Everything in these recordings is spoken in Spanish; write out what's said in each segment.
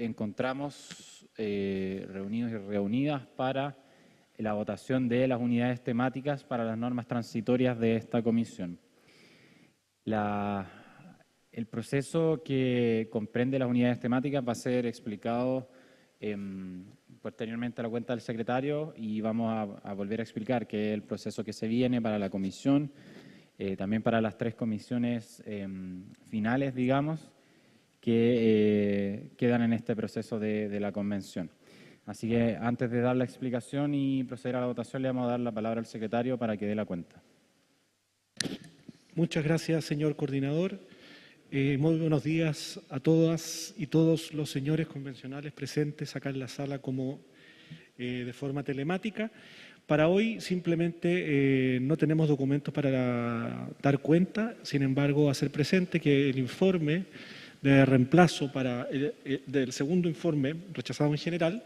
encontramos reunidos y reunidas para la votación de las unidades temáticas para las normas transitorias de esta comisión. El proceso que comprende las unidades temáticas va a ser explicado posteriormente a la cuenta del secretario y vamos a volver a explicar qué es el proceso que se viene para la comisión, también para las 3 comisiones finales, digamos, que quedan en este proceso de la convención. Así que antes de dar la explicación y proceder a la votación, le vamos a dar la palabra al secretario para que dé la cuenta. Muchas gracias, señor coordinador. Muy buenos días a todas y todos los señores convencionales presentes acá en la sala como de forma telemática. Para hoy simplemente no tenemos documentos para dar cuenta, sin embargo hacer presente que el informe de reemplazo del segundo informe rechazado en general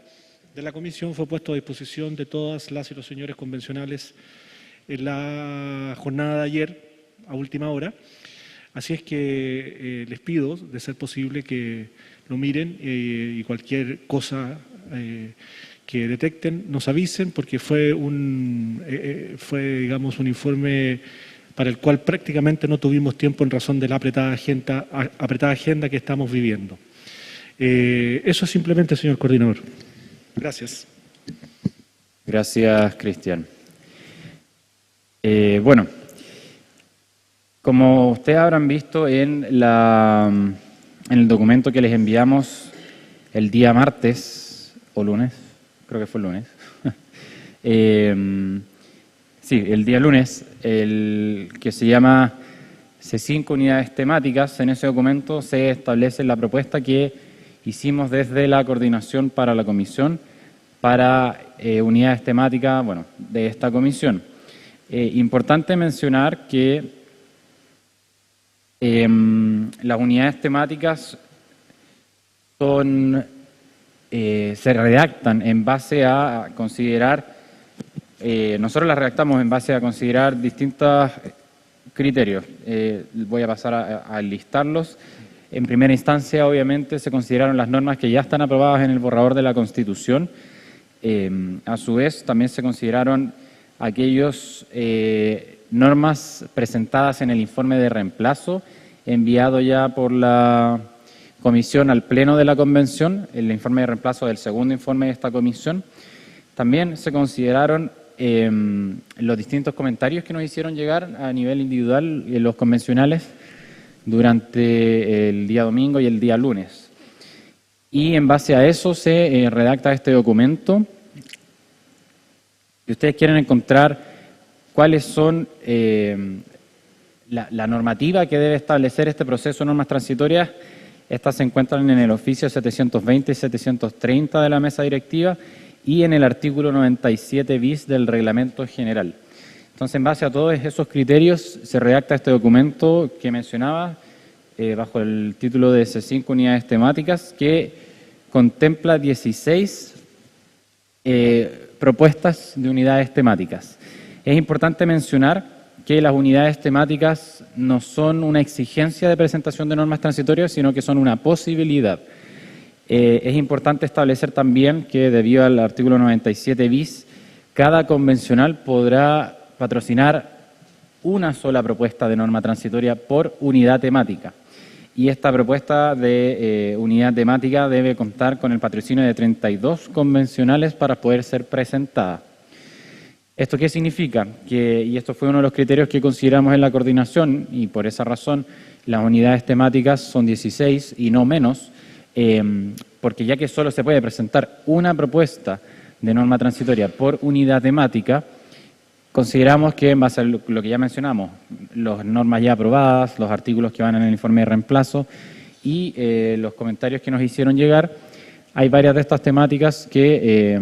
de la comisión fue puesto a disposición de todas las y los señores convencionales en la jornada de ayer a última hora. Así es que les pido, de ser posible, que lo miren y cualquier cosa que detecten nos avisen, porque fue digamos, un informe para el cual prácticamente no tuvimos tiempo en razón de la apretada agenda que estamos viviendo. Eso simplemente, señor coordinador. Gracias. Gracias, Cristian. Bueno, como ustedes habrán visto en el documento que les enviamos el día martes o lunes, creo que fue el lunes, sí, el día lunes, el que se llama C5 unidades temáticas, en ese documento se establece la propuesta que hicimos desde la coordinación para la comisión para unidades temáticas, bueno, de esta comisión. Importante mencionar que las unidades temáticas se redactan en base a considerar, nosotros las redactamos en base a considerar distintos criterios. Voy a pasar a listarlos. En primera instancia, obviamente, se consideraron las normas que ya están aprobadas en el borrador de la Constitución. A su vez, también se consideraron aquellas normas presentadas en el informe de reemplazo enviado ya por la comisión al pleno de la convención, el informe de reemplazo del segundo informe de esta comisión. También se consideraron los distintos comentarios que nos hicieron llegar a nivel individual los convencionales durante el día domingo y el día lunes. Y en base a eso se redacta este documento. Si ustedes quieren encontrar cuáles son la normativa que debe establecer este proceso de normas transitorias, estas se encuentran en el oficio 720 y 730 de la mesa directiva y en el artículo 97 bis del reglamento general. Entonces, en base a todos esos criterios, se redacta este documento que mencionaba bajo el título de C5 unidades temáticas, que contempla 16 propuestas de unidades temáticas. Es importante mencionar que las unidades temáticas no son una exigencia de presentación de normas transitorias, sino que son una posibilidad. Es importante establecer también que, debido al artículo 97 bis, cada convencional podrá patrocinar una sola propuesta de norma transitoria por unidad temática. Y esta propuesta de unidad temática debe contar con el patrocinio de 32 convencionales para poder ser presentada. ¿Esto qué significa? Y esto fue uno de los criterios que consideramos en la coordinación, y por esa razón las unidades temáticas son 16 y no menos, porque ya que solo se puede presentar una propuesta de norma transitoria por unidad temática, consideramos que en base a lo que ya mencionamos, las normas ya aprobadas, los artículos que van en el informe de reemplazo y los comentarios que nos hicieron llegar, hay varias de estas temáticas que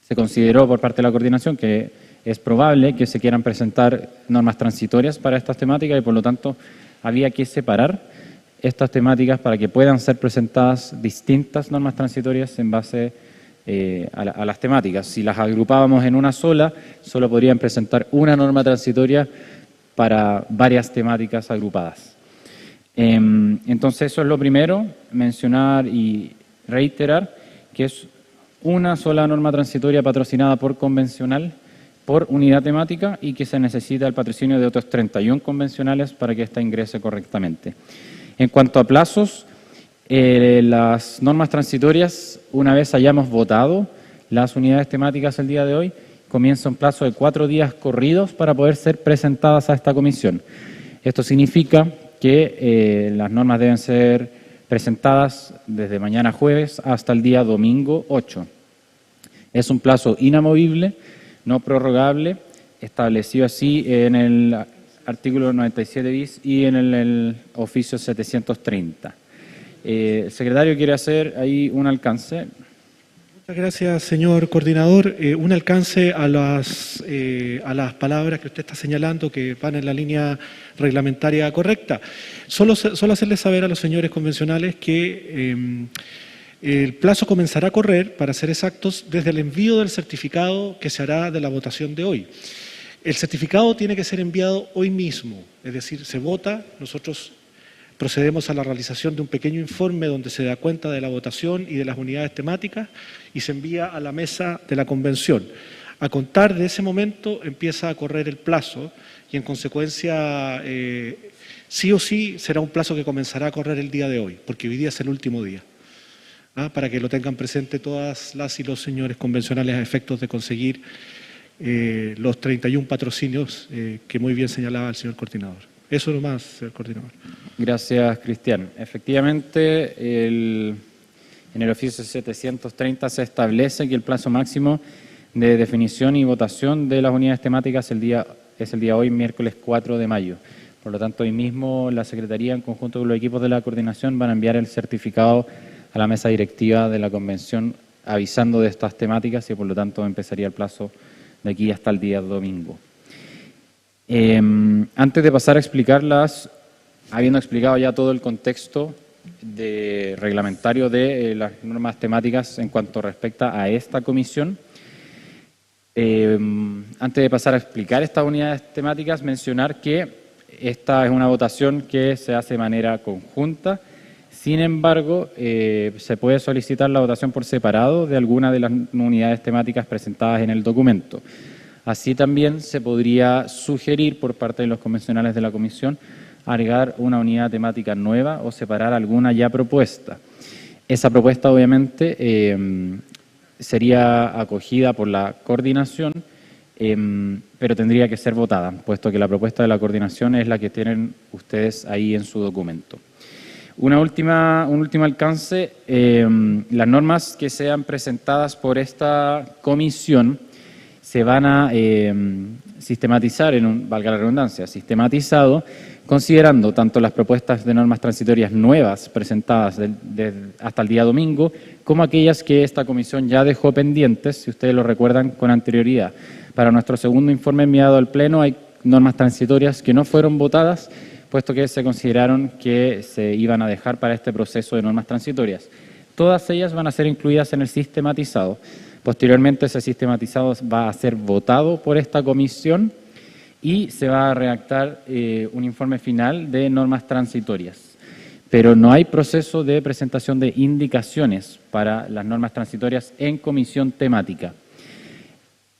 se consideró por parte de la coordinación que es probable que se quieran presentar normas transitorias para estas temáticas y por lo tanto había que separar estas temáticas para que puedan ser presentadas distintas normas transitorias en base a las temáticas. Si las agrupábamos en una sola, solo podrían presentar una norma transitoria para varias temáticas agrupadas. Entonces eso es lo primero, mencionar y reiterar que es una sola norma transitoria patrocinada por convencional, por unidad temática, y que se necesita el patrocinio de otros 31 convencionales para que ésta ingrese correctamente. En cuanto a plazos, las normas transitorias, una vez hayamos votado las unidades temáticas el día de hoy, comienza un plazo de 4 días corridos para poder ser presentadas a esta comisión. Esto significa que las normas deben ser presentadas desde mañana jueves hasta el día domingo 8. Es un plazo inamovible, no prorrogable, establecido así en el artículo 97 bis y en el oficio 730. El secretario quiere hacer ahí un alcance. Muchas gracias, señor coordinador. Un alcance a las palabras que usted está señalando que van en la línea reglamentaria correcta. Solo hacerles saber a los señores convencionales que el plazo comenzará a correr, para ser exactos, desde el envío del certificado que se hará de la votación de hoy. El certificado tiene que ser enviado hoy mismo, es decir, se vota, nosotros procedemos a la realización de un pequeño informe donde se da cuenta de la votación y de las unidades temáticas y se envía a la mesa de la convención. A contar de ese momento empieza a correr el plazo y en consecuencia sí o sí será un plazo que comenzará a correr el día de hoy, porque hoy día es el último día. Para que lo tengan presente todas las y los señores convencionales a efectos de conseguir los 31 patrocinios que muy bien señalaba el señor coordinador. Eso nomás, señor coordinador. Gracias, Cristian. Efectivamente, en el oficio 730 se establece que el plazo máximo de definición y votación de las unidades temáticas es el día hoy, miércoles 4 de mayo. Por lo tanto, hoy mismo la Secretaría, en conjunto con los equipos de la coordinación, van a enviar el certificado a la mesa directiva de la convención avisando de estas temáticas y, por lo tanto, empezaría el plazo de aquí hasta el día domingo. Antes de pasar a explicarlas, habiendo explicado ya todo el contexto reglamentario de las normas temáticas en cuanto respecta a esta comisión, antes de pasar a explicar estas unidades temáticas, mencionar que esta es una votación que se hace de manera conjunta. Sin embargo, se puede solicitar la votación por separado de alguna de las unidades temáticas presentadas en el documento. Así también se podría sugerir por parte de los convencionales de la comisión agregar una unidad temática nueva o separar alguna ya propuesta. Esa propuesta obviamente sería acogida por la coordinación, pero tendría que ser votada, puesto que la propuesta de la coordinación es la que tienen ustedes ahí en su documento. Un último alcance, las normas que sean presentadas por esta comisión se van a sistematizar, valga la redundancia, sistematizado, considerando tanto las propuestas de normas transitorias nuevas presentadas hasta el día domingo, como aquellas que esta comisión ya dejó pendientes, si ustedes lo recuerdan, con anterioridad. Para nuestro segundo informe enviado al Pleno hay normas transitorias que no fueron votadas, puesto que se consideraron que se iban a dejar para este proceso de normas transitorias. Todas ellas van a ser incluidas en el sistematizado. Posteriormente, ese sistematizado va a ser votado por esta comisión y se va a redactar un informe final de normas transitorias. Pero no hay proceso de presentación de indicaciones para las normas transitorias en comisión temática.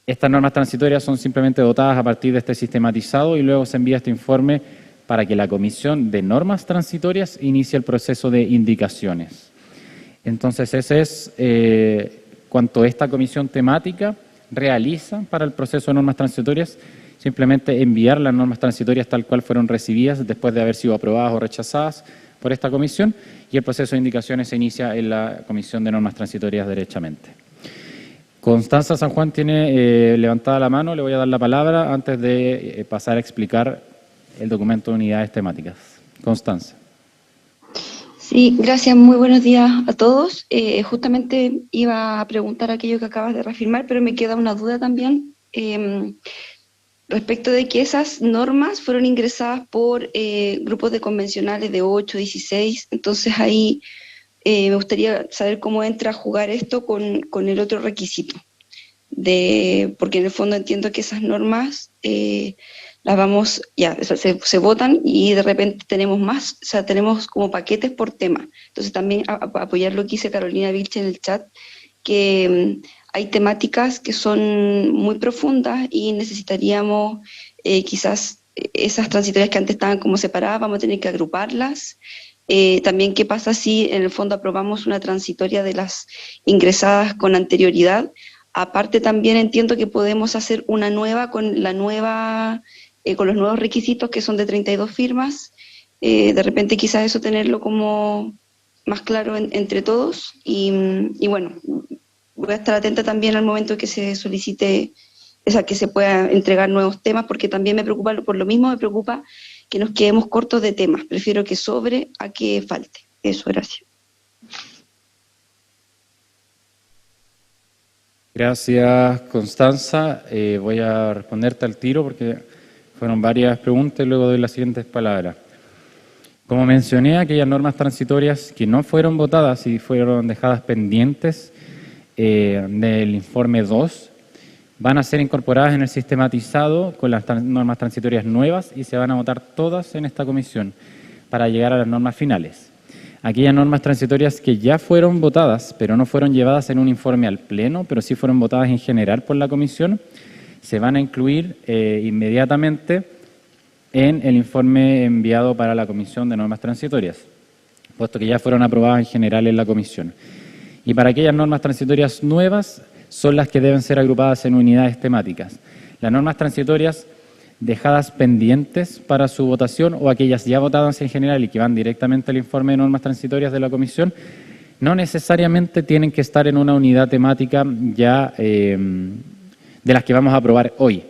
Estas normas transitorias son simplemente votadas a partir de este sistematizado y luego se envía este informe para que la comisión de normas transitorias inicie el proceso de indicaciones. Entonces, ese es cuanto esta comisión temática realiza para el proceso de normas transitorias, simplemente enviar las normas transitorias tal cual fueron recibidas después de haber sido aprobadas o rechazadas por esta comisión, y el proceso de indicaciones se inicia en la comisión de normas transitorias derechamente. Constanza San Juan tiene levantada la mano, le voy a dar la palabra antes de pasar a explicar el documento de unidades temáticas. Constanza. Sí, gracias, muy buenos días a todos. Justamente iba a preguntar aquello que acabas de reafirmar, pero me queda una duda también respecto de que esas normas fueron ingresadas por grupos de convencionales de 8, 16, entonces ahí me gustaría saber cómo entra a jugar esto con el otro requisito porque en el fondo entiendo que esas normas las vamos, ya, o sea, se votan y de repente tenemos más, o sea, tenemos como paquetes por tema. Entonces también apoyar lo que dice Carolina Vilche en el chat, que hay temáticas que son muy profundas y necesitaríamos quizás esas transitorias que antes estaban como separadas, vamos a tener que agruparlas. También qué pasa si en el fondo aprobamos una transitoria de las ingresadas con anterioridad. Aparte también entiendo que podemos hacer una nueva con la nueva, con los nuevos requisitos que son de 32 firmas. De repente quizás eso tenerlo como más claro entre todos y bueno, voy a estar atenta también al momento que se solicite, o sea, que se pueda entregar nuevos temas, porque también me preocupa, por lo mismo me preocupa que nos quedemos cortos de temas. Prefiero que sobre a que falte. Eso, gracias. Gracias, Constanza. Voy a responderte al tiro porque fueron varias preguntas y luego doy las siguientes palabras. Como mencioné, aquellas normas transitorias que no fueron votadas y fueron dejadas pendientes del informe 2 van a ser incorporadas en el sistematizado con las normas transitorias nuevas y se van a votar todas en esta comisión para llegar a las normas finales. Aquellas normas transitorias que ya fueron votadas, pero no fueron llevadas en un informe al Pleno, pero sí fueron votadas en general por la comisión, se van a incluir inmediatamente en el informe enviado para la Comisión de Normas Transitorias, puesto que ya fueron aprobadas en general en la comisión. Y para aquellas normas transitorias nuevas son las que deben ser agrupadas en unidades temáticas. Las normas transitorias dejadas pendientes para su votación o aquellas ya votadas en general y que van directamente al informe de normas transitorias de la comisión, no necesariamente tienen que estar en una unidad temática ya de las que vamos a aprobar hoy.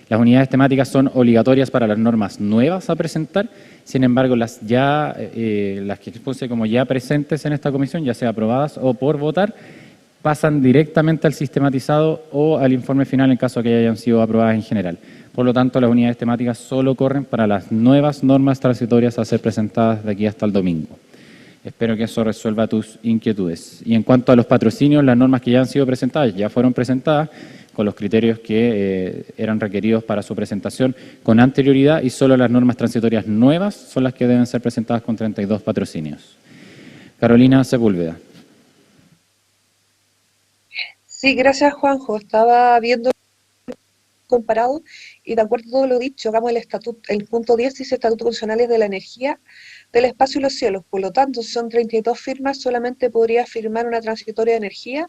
Las unidades temáticas son obligatorias para las normas nuevas a presentar, sin embargo, las que expuse como ya presentes en esta comisión, ya sea aprobadas o por votar, pasan directamente al sistematizado o al informe final en caso de que hayan sido aprobadas en general. Por lo tanto, las unidades temáticas solo corren para las nuevas normas transitorias a ser presentadas de aquí hasta el domingo. Espero que eso resuelva tus inquietudes. Y en cuanto a los patrocinios, las normas que ya han sido presentadas, ya fueron presentadas con los criterios que eran requeridos para su presentación con anterioridad y solo las normas transitorias nuevas son las que deben ser presentadas con 32 patrocinios. Carolina Sepúlveda. Sí, gracias, Juanjo. Estaba viendo comparado y de acuerdo a todo lo dicho, hagamos el punto 10 dice Estatutos Funcionales de la Energía, del Espacio y los Cielos. Por lo tanto, si son 32 firmas, solamente podría firmar una transitoria de energía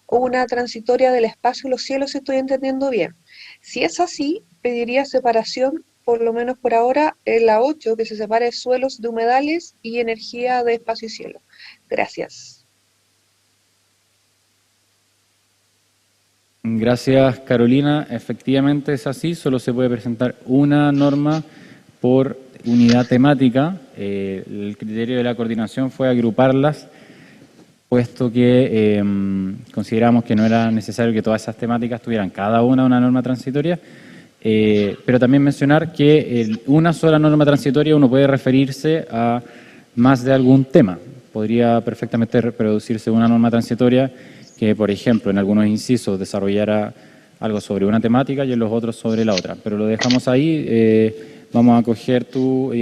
o una transitoria del espacio y los cielos, si estoy entendiendo bien. Si es así, pediría separación, por lo menos por ahora, en la 8, que se separe suelos de humedales y energía de espacio y cielo. Gracias. Gracias, Carolina. Efectivamente es así, solo se puede presentar una norma por unidad temática. El criterio de la coordinación fue agruparlas, puesto que consideramos que no era necesario que todas esas temáticas tuvieran cada una norma transitoria, pero también mencionar que una sola norma transitoria uno puede referirse a más de algún tema. Podría perfectamente reproducirse una norma transitoria que, por ejemplo, en algunos incisos desarrollara algo sobre una temática y en los otros sobre la otra. Pero lo dejamos ahí, vamos a coger tu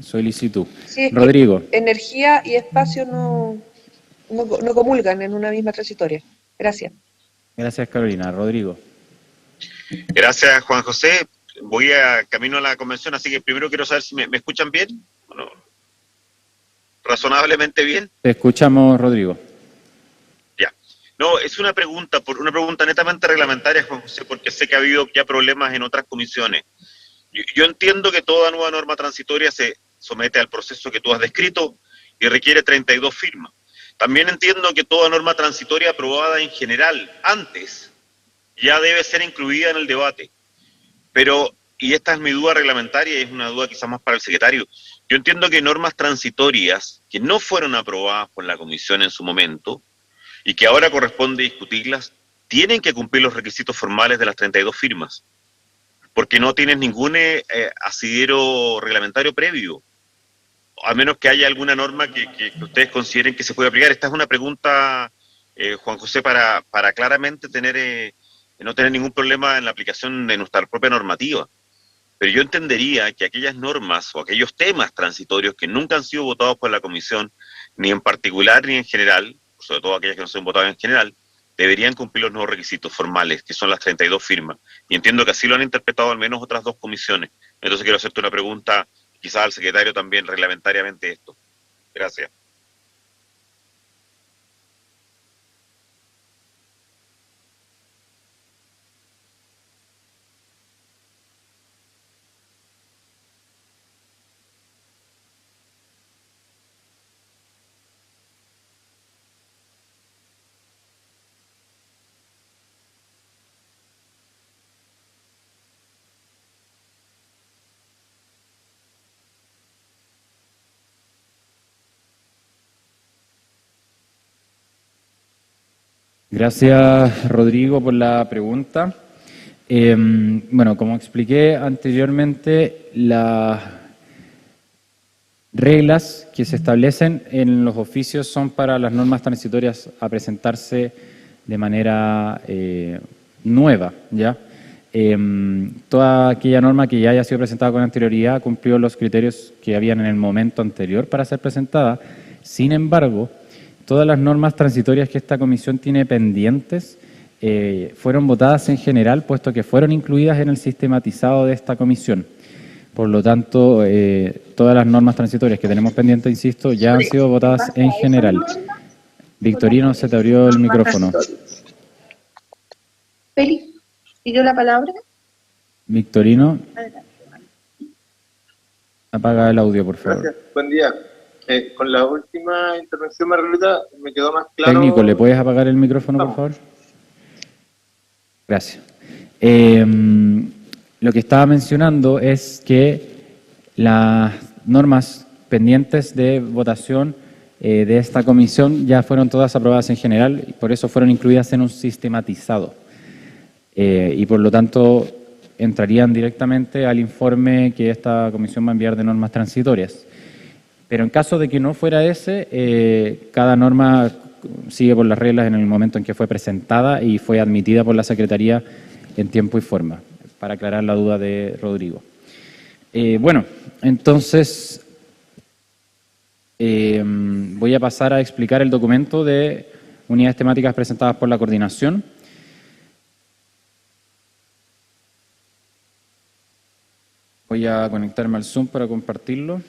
solicitud. Sí, Rodrigo. Energía y espacio no comulgan en una misma transitoria. Gracias. Gracias, Carolina. Rodrigo. Gracias, Juan José. Voy a camino a la convención, así que primero quiero saber si me escuchan bien. Bueno, razonablemente bien. Te escuchamos, Rodrigo. Ya. No, es una pregunta netamente reglamentaria, Juan José, porque sé que ha habido ya problemas en otras comisiones. Yo entiendo que toda nueva norma transitoria se somete al proceso que tú has descrito y requiere 32 firmas. También entiendo que toda norma transitoria aprobada en general antes ya debe ser incluida en el debate. Pero, y esta es mi duda reglamentaria y es una duda quizás más para el secretario, yo entiendo que normas transitorias que no fueron aprobadas por la comisión en su momento y que ahora corresponde discutirlas, tienen que cumplir los requisitos formales de las 32 firmas, porque no tienen ningún asidero reglamentario previo, a menos que haya alguna norma que ustedes consideren que se puede aplicar. Esta es una pregunta, Juan José, para claramente tener no tener ningún problema en la aplicación de nuestra propia normativa. Pero yo entendería que aquellas normas o aquellos temas transitorios que nunca han sido votados por la Comisión, ni en particular ni en general, sobre todo aquellas que no se han votado en general, deberían cumplir los nuevos requisitos formales, que son las 32 firmas. Y entiendo que así lo han interpretado al menos otras dos comisiones. Entonces quiero hacerte una pregunta, quizás al secretario también, reglamentariamente esto. Gracias. Gracias, Rodrigo, por la pregunta. Bueno, como expliqué anteriormente, las reglas que se establecen en los oficios son para las normas transitorias a presentarse de manera nueva, ¿ya? Toda aquella norma que ya haya sido presentada con anterioridad cumplió los criterios que habían en el momento anterior para ser presentada. Sin embargo, todas las normas transitorias que esta comisión tiene pendientes fueron votadas en general, puesto que fueron incluidas en el sistematizado de esta comisión. Por lo tanto, todas las normas transitorias que tenemos pendientes, insisto, ya han sido votadas en general. Victorino, se te abrió el micrófono. Félix, ¿pidió la palabra? Victorino, apaga el audio, por favor. Gracias, buen día. Con la última intervención, Margarita, me quedó más claro... Técnico, ¿le puedes apagar el micrófono, por favor? Gracias. Lo que estaba mencionando es que las normas pendientes de votación de esta comisión ya fueron todas aprobadas en general y por eso fueron incluidas en un sistematizado. Y por lo tanto entrarían directamente al informe que esta comisión va a enviar de normas transitorias. Pero en caso de que no fuera ese, cada norma sigue por las reglas en el momento en que fue presentada y fue admitida por la Secretaría en tiempo y forma, para aclarar la duda de Rodrigo. Bueno, entonces voy a pasar a explicar el documento de unidades temáticas presentadas por la coordinación. Voy a conectarme al Zoom para compartirlo.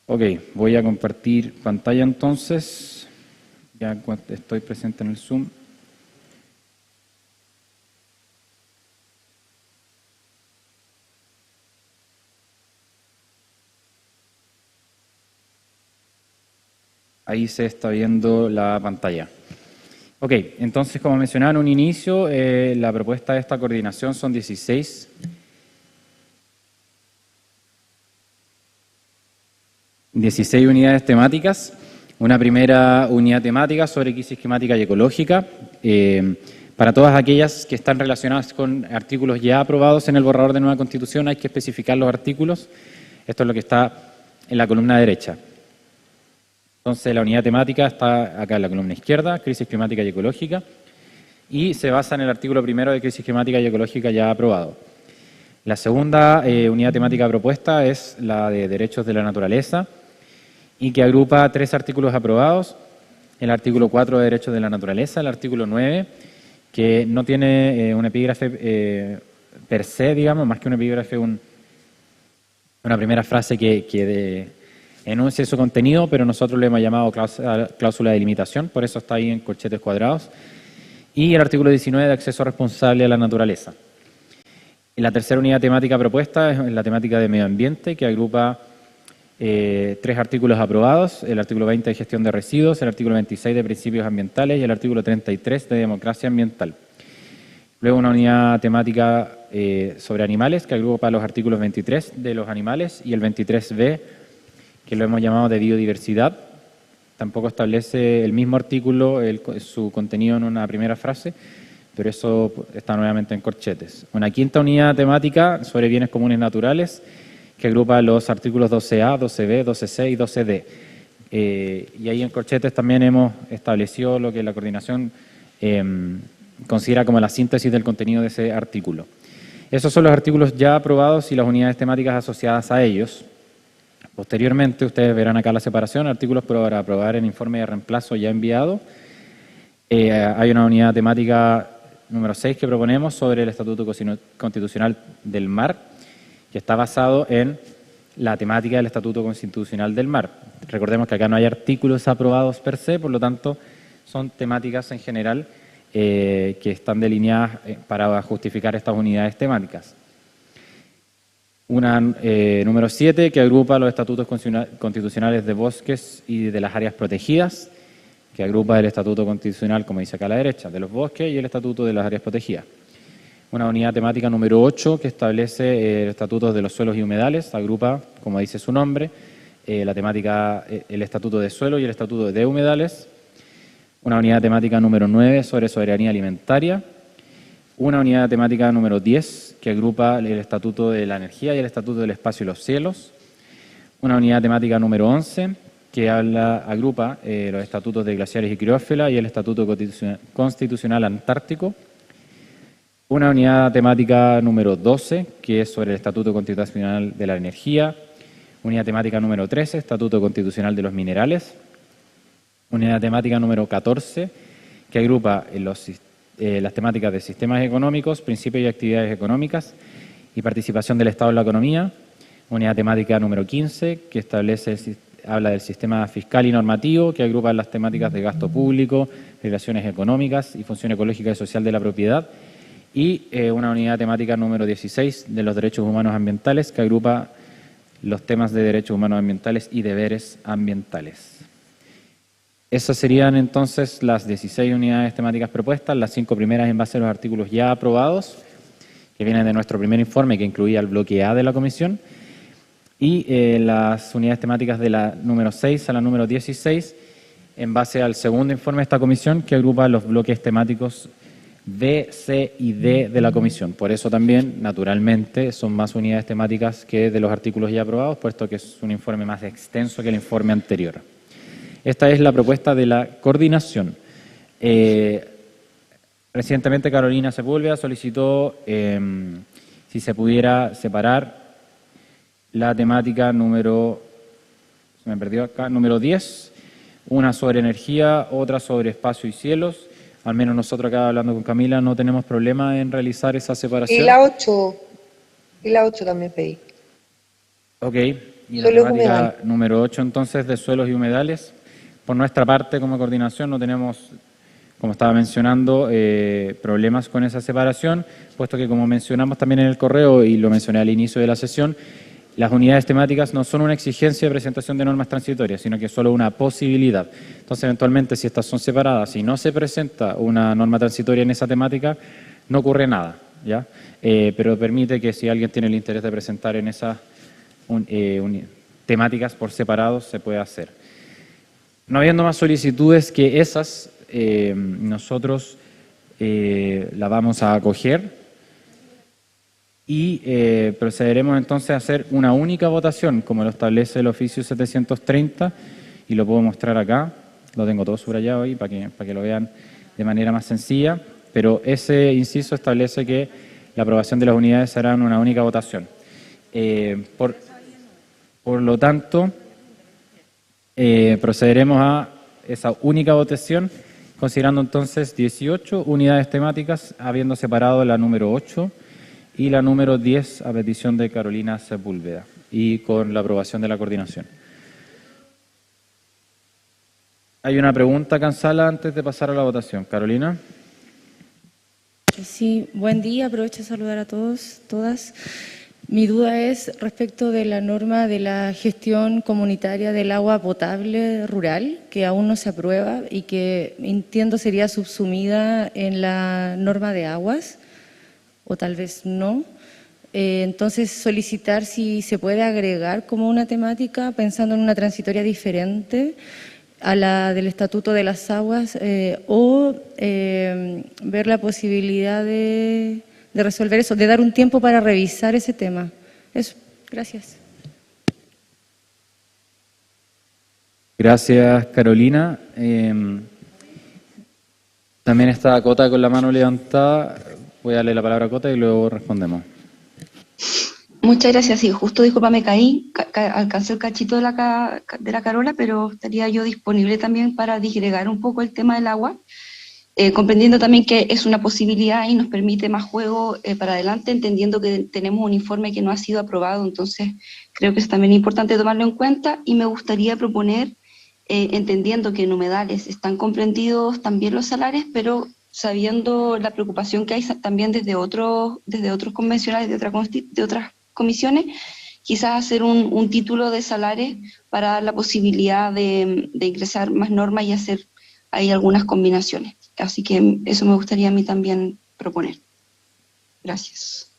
Ok, voy a compartir pantalla entonces, ya estoy presente en el Zoom. Ahí se está viendo la pantalla. Ok, entonces como mencionaba en un inicio, la propuesta de esta coordinación son 16 unidades temáticas. Una primera unidad temática sobre crisis climática y ecológica, para todas aquellas que están relacionadas con artículos ya aprobados en el borrador de nueva Constitución, hay que especificar los artículos. Esto es lo que está en la columna derecha. Entonces, la unidad temática está acá en la columna izquierda, crisis climática y ecológica, y se basa en el artículo primero de crisis climática y ecológica ya aprobado. La segunda unidad temática propuesta es la de derechos de la naturaleza, y que agrupa 3 artículos aprobados: el artículo 4 de Derechos de la Naturaleza, el artículo 9, que no tiene un epígrafe per se, digamos, más que un epígrafe, una primera frase que enuncia su contenido, pero nosotros le hemos llamado cláusula de limitación, por eso está ahí en corchetes cuadrados. Y el artículo 19 de acceso responsable a la naturaleza. Y la tercera unidad temática propuesta es la temática de medio ambiente, que agrupa 3 artículos aprobados: el artículo 20 de gestión de residuos, el artículo 26 de principios ambientales y el artículo 33 de democracia ambiental. Luego una unidad temática sobre animales, que agrupa los artículos 23 de los animales y el 23b, que lo hemos llamado de biodiversidad. Tampoco establece el mismo artículo su contenido en una primera frase, pero eso está nuevamente en corchetes. Una quinta unidad temática sobre bienes comunes naturales, que agrupa los artículos 12A, 12B, 12C y 12D. Y ahí en corchetes también hemos establecido lo que la coordinación considera como la síntesis del contenido de ese artículo. Esos son los artículos ya aprobados y las unidades temáticas asociadas a ellos. Posteriormente, ustedes verán acá la separación: artículos para aprobar en informe de reemplazo ya enviado. Hay una unidad temática número 6 que proponemos sobre el Estatuto Constitucional del Mar, que está basado en la temática del Estatuto Constitucional del Mar. Recordemos que acá no hay artículos aprobados per se, por lo tanto son temáticas en general que están delineadas para justificar estas unidades temáticas. Una número 7 que agrupa los estatutos constitucionales de bosques y de las áreas protegidas, que agrupa el Estatuto Constitucional, como dice acá a la derecha, de los bosques y el Estatuto de las áreas protegidas. Una unidad temática número 8 que establece el Estatuto de los suelos y humedales, agrupa, como dice su nombre, la temática, el Estatuto de Suelo y el Estatuto de Humedales. Una unidad temática número 9 sobre soberanía alimentaria. Una unidad temática número 10 que agrupa el Estatuto de la Energía y el Estatuto del Espacio y los Cielos. Una unidad temática número 11 que agrupa los estatutos de glaciares y criófila y el Estatuto Constitucional Antártico. Una unidad temática número 12 que es sobre el Estatuto Constitucional de la Energía. Unidad temática número 13, Estatuto Constitucional de los Minerales. Unidad temática número 14 que agrupa las temáticas de sistemas económicos, principios y actividades económicas y participación del Estado en la economía. Unidad temática número 15 que habla del sistema fiscal y normativo, que agrupa las temáticas de gasto público, relaciones económicas y función ecológica y social de la propiedad. Y una unidad temática número 16 de los derechos humanos ambientales, que agrupa los temas de derechos humanos ambientales y deberes ambientales. Esas serían entonces las 16 unidades temáticas propuestas, las 5 primeras en base a los artículos ya aprobados, que vienen de nuestro primer informe que incluía el bloque A de la comisión, y las unidades temáticas de la número 6 a la número 16 en base al segundo informe de esta comisión, que agrupa los bloques temáticos B, C y D de la comisión. Por eso también, naturalmente, son más unidades temáticas que de los artículos ya aprobados, puesto que es un informe más extenso que el informe anterior. Esta es la propuesta de la coordinación. Recientemente Carolina Sepúlveda solicitó si se pudiera separar la temática número 10, una sobre energía, otra sobre espacio y cielos. Al menos nosotros acá hablando con Camila no tenemos problema en realizar esa separación. Y la 8 también pedí. Ok, y la temática número 8 entonces de suelos y humedales. Por nuestra parte, como coordinación, no tenemos, como estaba mencionando, problemas con esa separación, puesto que, como mencionamos también en el correo y lo mencioné al inicio de la sesión, las unidades temáticas no son una exigencia de presentación de normas transitorias, sino que es solo una posibilidad. Entonces, eventualmente, si estas son separadas y no se presenta una norma transitoria en esa temática, no ocurre nada, ¿ya? Pero permite que si alguien tiene el interés de presentar en esas temáticas por separado, se puede hacer. No habiendo más solicitudes que esas, nosotros la vamos a acoger y procederemos entonces a hacer una única votación, como lo establece el oficio 730, y lo puedo mostrar acá, lo tengo todo subrayado ahí para que lo vean de manera más sencilla, pero ese inciso establece que la aprobación de las unidades será en una única votación. Por lo tanto, Procederemos a esa única votación, considerando entonces 18 unidades temáticas, habiendo separado la número 8 y la número 10 a petición de Carolina Sepúlveda y con la aprobación de la coordinación. Hay una pregunta, Cansala, antes de pasar a la votación. Carolina. Sí, buen día, aprovecho de saludar a todos, todas. Mi duda es respecto de la norma de la gestión comunitaria del agua potable rural, que aún no se aprueba y que entiendo sería subsumida en la norma de aguas, o tal vez no. Entonces, solicitar si se puede agregar como una temática, pensando en una transitoria diferente a la del Estatuto de las Aguas, o ver la posibilidad de resolver eso, de dar un tiempo para revisar ese tema. Eso, gracias. Gracias, Carolina. También está Cota con la mano levantada. Voy a darle la palabra a Cota y luego respondemos. Muchas gracias. Sí, justo, disculpa, me caí, alcancé el cachito de la Carola, pero estaría yo disponible también para disgregar un poco el tema del agua, comprendiendo también que es una posibilidad y nos permite más juego para adelante, entendiendo que tenemos un informe que no ha sido aprobado, entonces creo que es también importante tomarlo en cuenta y me gustaría proponer, entendiendo que en humedales están comprendidos también los salares, pero sabiendo la preocupación que hay también desde otros convencionales, de otras comisiones, quizás hacer un título de salares para dar la posibilidad de ingresar más normas y hacer ahí algunas combinaciones. Así que eso me gustaría a mí también proponer. Gracias.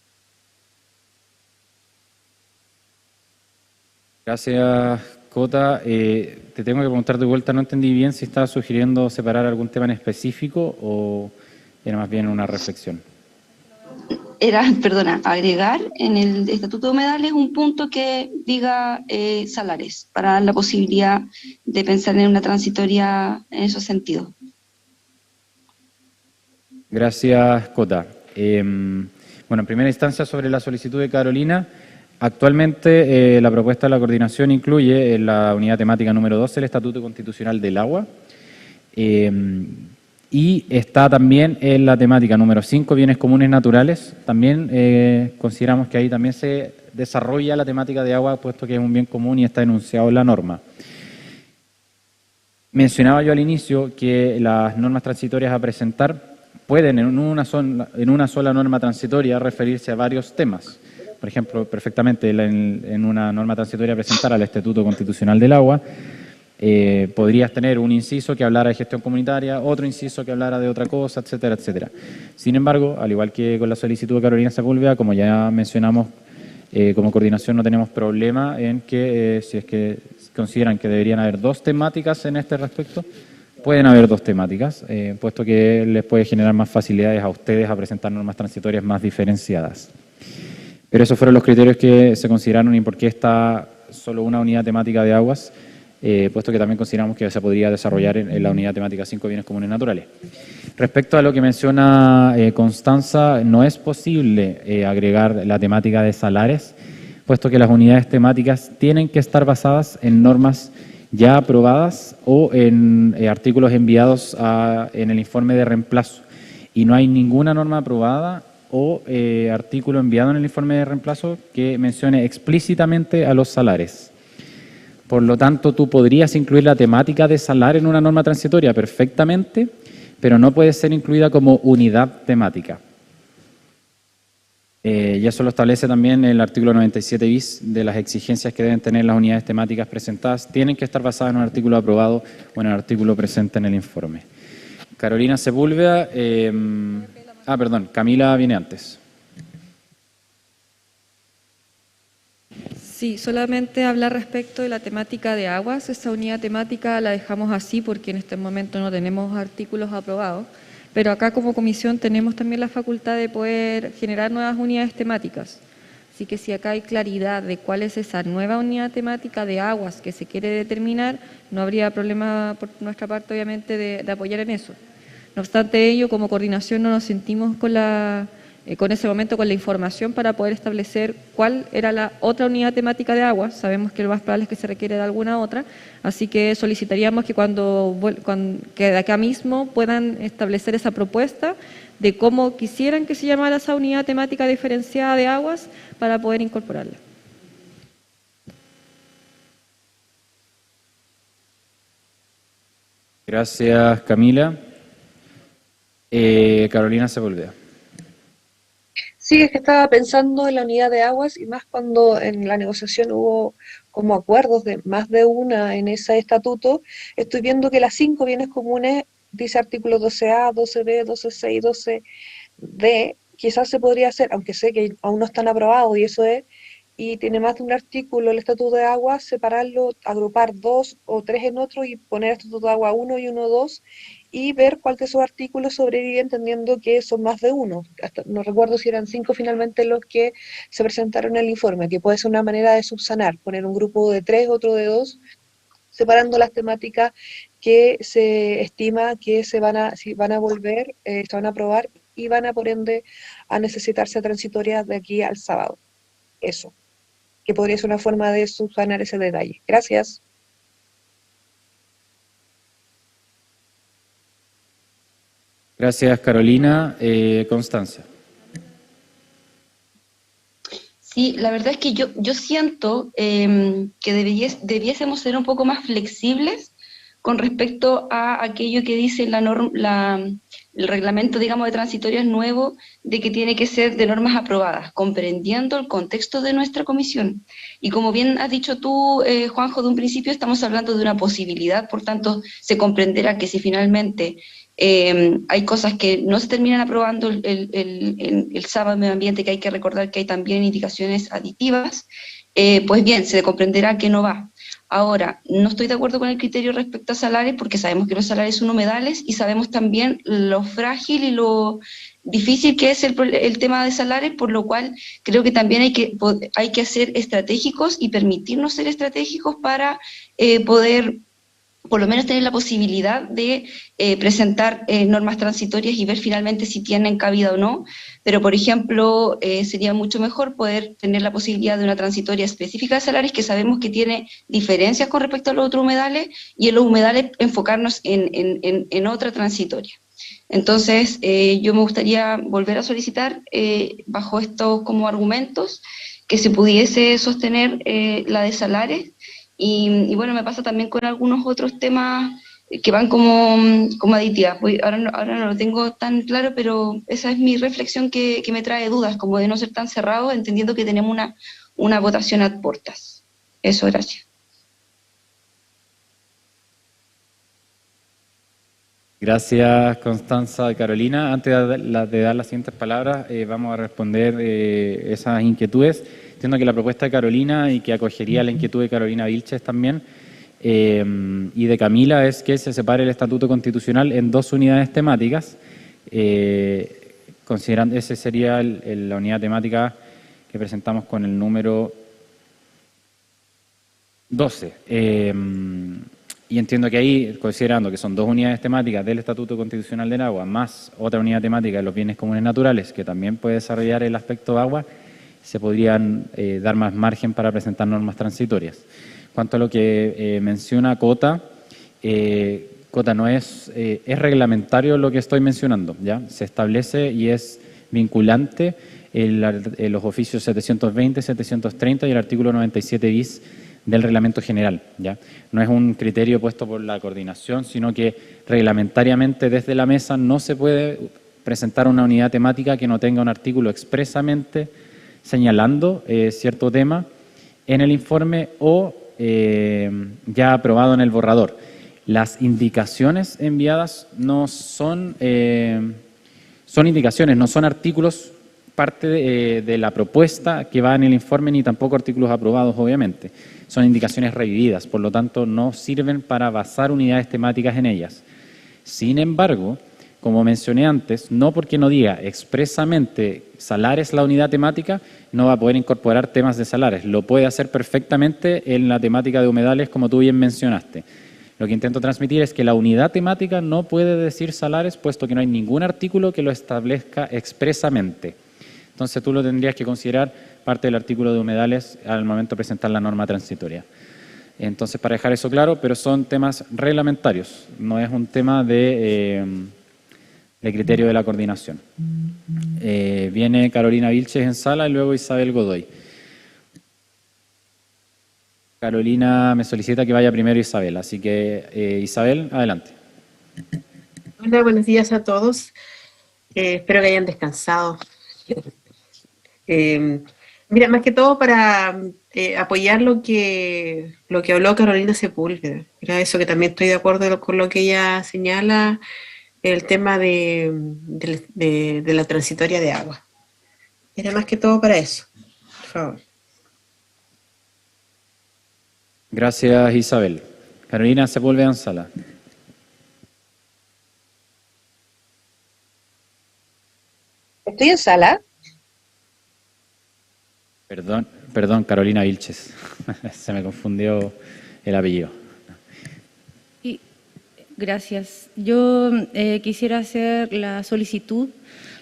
Gracias, Cota. Te tengo que preguntar de vuelta, no entendí bien si estabas sugiriendo separar algún tema en específico o era más bien una reflexión. Era, perdona, agregar en el Estatuto de Humedales un punto que diga salares, para dar la posibilidad de pensar en una transitoria en esos sentidos. Gracias, Cota. Bueno, en primera instancia, sobre la solicitud de Carolina, actualmente la propuesta de la coordinación incluye en la unidad temática número 12 el Estatuto Constitucional del Agua, y está también en la temática número 5, bienes comunes naturales. También consideramos que ahí también se desarrolla la temática de agua, puesto que es un bien común y está enunciado en la norma. Mencionaba yo al inicio que las normas transitorias a presentar pueden en una sola norma transitoria referirse a varios temas. Por ejemplo, perfectamente en una norma transitoria a presentar al Estatuto Constitucional del Agua, podrías tener un inciso que hablara de gestión comunitaria, otro inciso que hablara de otra cosa, etcétera, etcétera. Sin embargo, al igual que con la solicitud de Carolina Sepúlveda, como ya mencionamos, como coordinación no tenemos problema en que si es que consideran que deberían haber dos temáticas en este respecto, pueden haber dos temáticas, puesto que les puede generar más facilidades a ustedes a presentar normas transitorias más diferenciadas. Pero esos fueron los criterios que se consideraron y por qué está solo una unidad temática de aguas, puesto que también consideramos que se podría desarrollar en la unidad temática 5, bienes comunes naturales. Respecto a lo que menciona Constanza, no es posible agregar la temática de salares, puesto que las unidades temáticas tienen que estar basadas en normas ya aprobadas o en artículos enviados en el informe de reemplazo. Y no hay ninguna norma aprobada o artículo enviado en el informe de reemplazo que mencione explícitamente a los salares. Por lo tanto, tú podrías incluir la temática de salar en una norma transitoria perfectamente, pero no puede ser incluida como unidad temática. Y eso lo establece también el artículo 97 bis de las exigencias que deben tener las unidades temáticas presentadas. Tienen que estar basadas en un artículo aprobado o en el artículo presente en el informe. Carolina Sepúlveda, Camila viene antes. Sí, solamente hablar respecto de la temática de aguas. Esa unidad temática la dejamos así porque en este momento no tenemos artículos aprobados, pero acá como comisión tenemos también la facultad de poder generar nuevas unidades temáticas. Así que si acá hay claridad de cuál es esa nueva unidad temática de aguas que se quiere determinar, no habría problema por nuestra parte, obviamente, de apoyar en eso. No obstante ello, como coordinación no nos sentimos con la con ese momento con la información para poder establecer cuál era la otra unidad temática de agua. Sabemos que lo más probable es que se requiere de alguna otra, así que solicitaríamos que que de acá mismo puedan establecer esa propuesta de cómo quisieran que se llamara esa unidad temática diferenciada de aguas para poder incorporarla. Gracias, Camila. Carolina Sepúlveda. Sí, es que estaba pensando en la unidad de aguas y más cuando en la negociación hubo como acuerdos de más de una en ese estatuto. Estoy viendo que las 5 bienes comunes, dice artículo 12A, 12B, 12C y 12D, quizás se podría hacer, aunque sé que aún no están aprobados y eso es, y tiene más de un artículo el estatuto de agua, separarlo, agrupar 2 o 3 en otro y poner estatuto de agua 1 y 1, 2 y ver cuál de esos artículos sobrevive, entendiendo que son más de uno. Hasta, no recuerdo si eran 5 finalmente los que se presentaron en el informe, que puede ser una manera de subsanar, poner un grupo de 3, otro de 2, separando las temáticas que se estima que si van a volver, se van a aprobar y van a por ende a necesitarse transitorias de aquí al sábado. Eso, que podría ser una forma de subsanar ese detalle. Gracias. Gracias, Carolina. Constanza. Sí, la verdad es que yo siento que debiésemos ser un poco más flexibles con respecto a aquello que dice el reglamento, digamos, de transitorias nuevo, de que tiene que ser de normas aprobadas, comprendiendo el contexto de nuestra comisión. Y como bien has dicho tú, Juanjo, de un principio estamos hablando de una posibilidad, por tanto, se comprenderá que si finalmente hay cosas que no se terminan aprobando el sábado en medio ambiente, que hay que recordar que hay también indicaciones aditivas, pues bien, se comprenderá que no va. Ahora, no estoy de acuerdo con el criterio respecto a salarios, porque sabemos que los salarios son humedales y sabemos también lo frágil y lo difícil que es el tema de salarios, por lo cual creo que también hay que ser estratégicos y permitirnos ser estratégicos para poder por lo menos tener la posibilidad de presentar normas transitorias y ver finalmente si tienen cabida o no, pero por ejemplo sería mucho mejor poder tener la posibilidad de una transitoria específica de salarios que sabemos que tiene diferencias con respecto a los otros humedales y en los humedales enfocarnos en otra transitoria. Entonces yo me gustaría volver a solicitar bajo estos como argumentos que se pudiese sostener la de salares. Y bueno, me pasa también con algunos otros temas que van como aditivas. Ahora no lo tengo tan claro, pero esa es mi reflexión que me trae dudas, como de no ser tan cerrado, entendiendo que tenemos una votación ad portas. Eso, gracias. Gracias, Constanza y Carolina. Antes de dar las siguientes palabras, vamos a responder esas inquietudes. Entiendo que la propuesta de Carolina y que acogería la inquietud de Carolina Vilches también y de Camila es que se separe el Estatuto Constitucional en 2 unidades temáticas, considerando ese sería la unidad temática que presentamos con el número 12. Y entiendo que ahí, considerando que son 2 unidades temáticas del Estatuto Constitucional del Agua, más otra unidad temática de los bienes comunes naturales, que también puede desarrollar el aspecto agua, se podrían dar más margen para presentar normas transitorias. Cuanto a lo que menciona Cota, Cota no es reglamentario lo que estoy mencionando, ¿ya? Se establece y es vinculante los oficios 720, 730 y el artículo 97 bis del reglamento general, ¿ya? No es un criterio puesto por la coordinación, sino que reglamentariamente desde la mesa no se puede presentar una unidad temática que no tenga un artículo expresamente señalando cierto tema en el informe o ya aprobado en el borrador. Las indicaciones enviadas no son indicaciones, no son artículos parte de la propuesta que va en el informe, ni tampoco artículos aprobados, obviamente. Son indicaciones revividas, por lo tanto no sirven para basar unidades temáticas en ellas. Sin embargo, como mencioné antes, no porque no diga expresamente salares la unidad temática, no va a poder incorporar temas de salares. Lo puede hacer perfectamente en la temática de humedales, como tú bien mencionaste. Lo que intento transmitir es que la unidad temática no puede decir salares, puesto que no hay ningún artículo que lo establezca expresamente. Entonces tú lo tendrías que considerar parte del artículo de humedales al momento de presentar la norma transitoria. Entonces, para dejar eso claro, pero son temas reglamentarios, no es un tema de criterio de la coordinación. Viene Carolina Vilches en sala y luego Isabel Godoy. Carolina me solicita que vaya primero Isabel, así que Isabel, adelante. Hola, buenos días a todos. Espero que hayan descansado. Mira, más que todo para apoyar lo que habló Carolina Sepúlveda. Era eso que también estoy de acuerdo con lo que ella señala, el tema de la transitoria de agua. Era más que todo para eso. Por favor. Gracias, Isabel. Carolina Sepúlveda en sala. Estoy en sala. Perdón, Carolina Vilches. Se me confundió el apellido. Gracias. Yo quisiera hacer la solicitud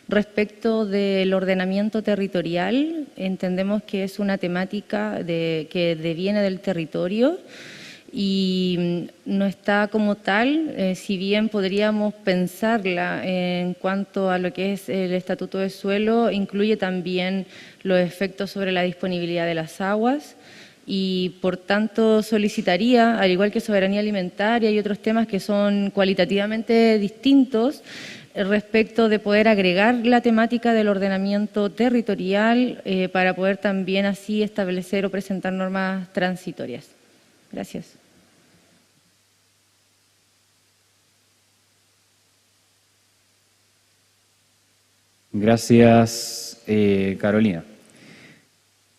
respecto del ordenamiento territorial. Entendemos que es una temática que deviene del territorio y no está como tal, si bien podríamos pensarla en cuanto a lo que es el Estatuto de Suelo, incluye también los efectos sobre la disponibilidad de las aguas y por tanto solicitaría, al igual que soberanía alimentaria y otros temas que son cualitativamente distintos, respecto de poder agregar la temática del ordenamiento territorial para poder también así establecer o presentar normas transitorias. Gracias. Gracias, Carolina.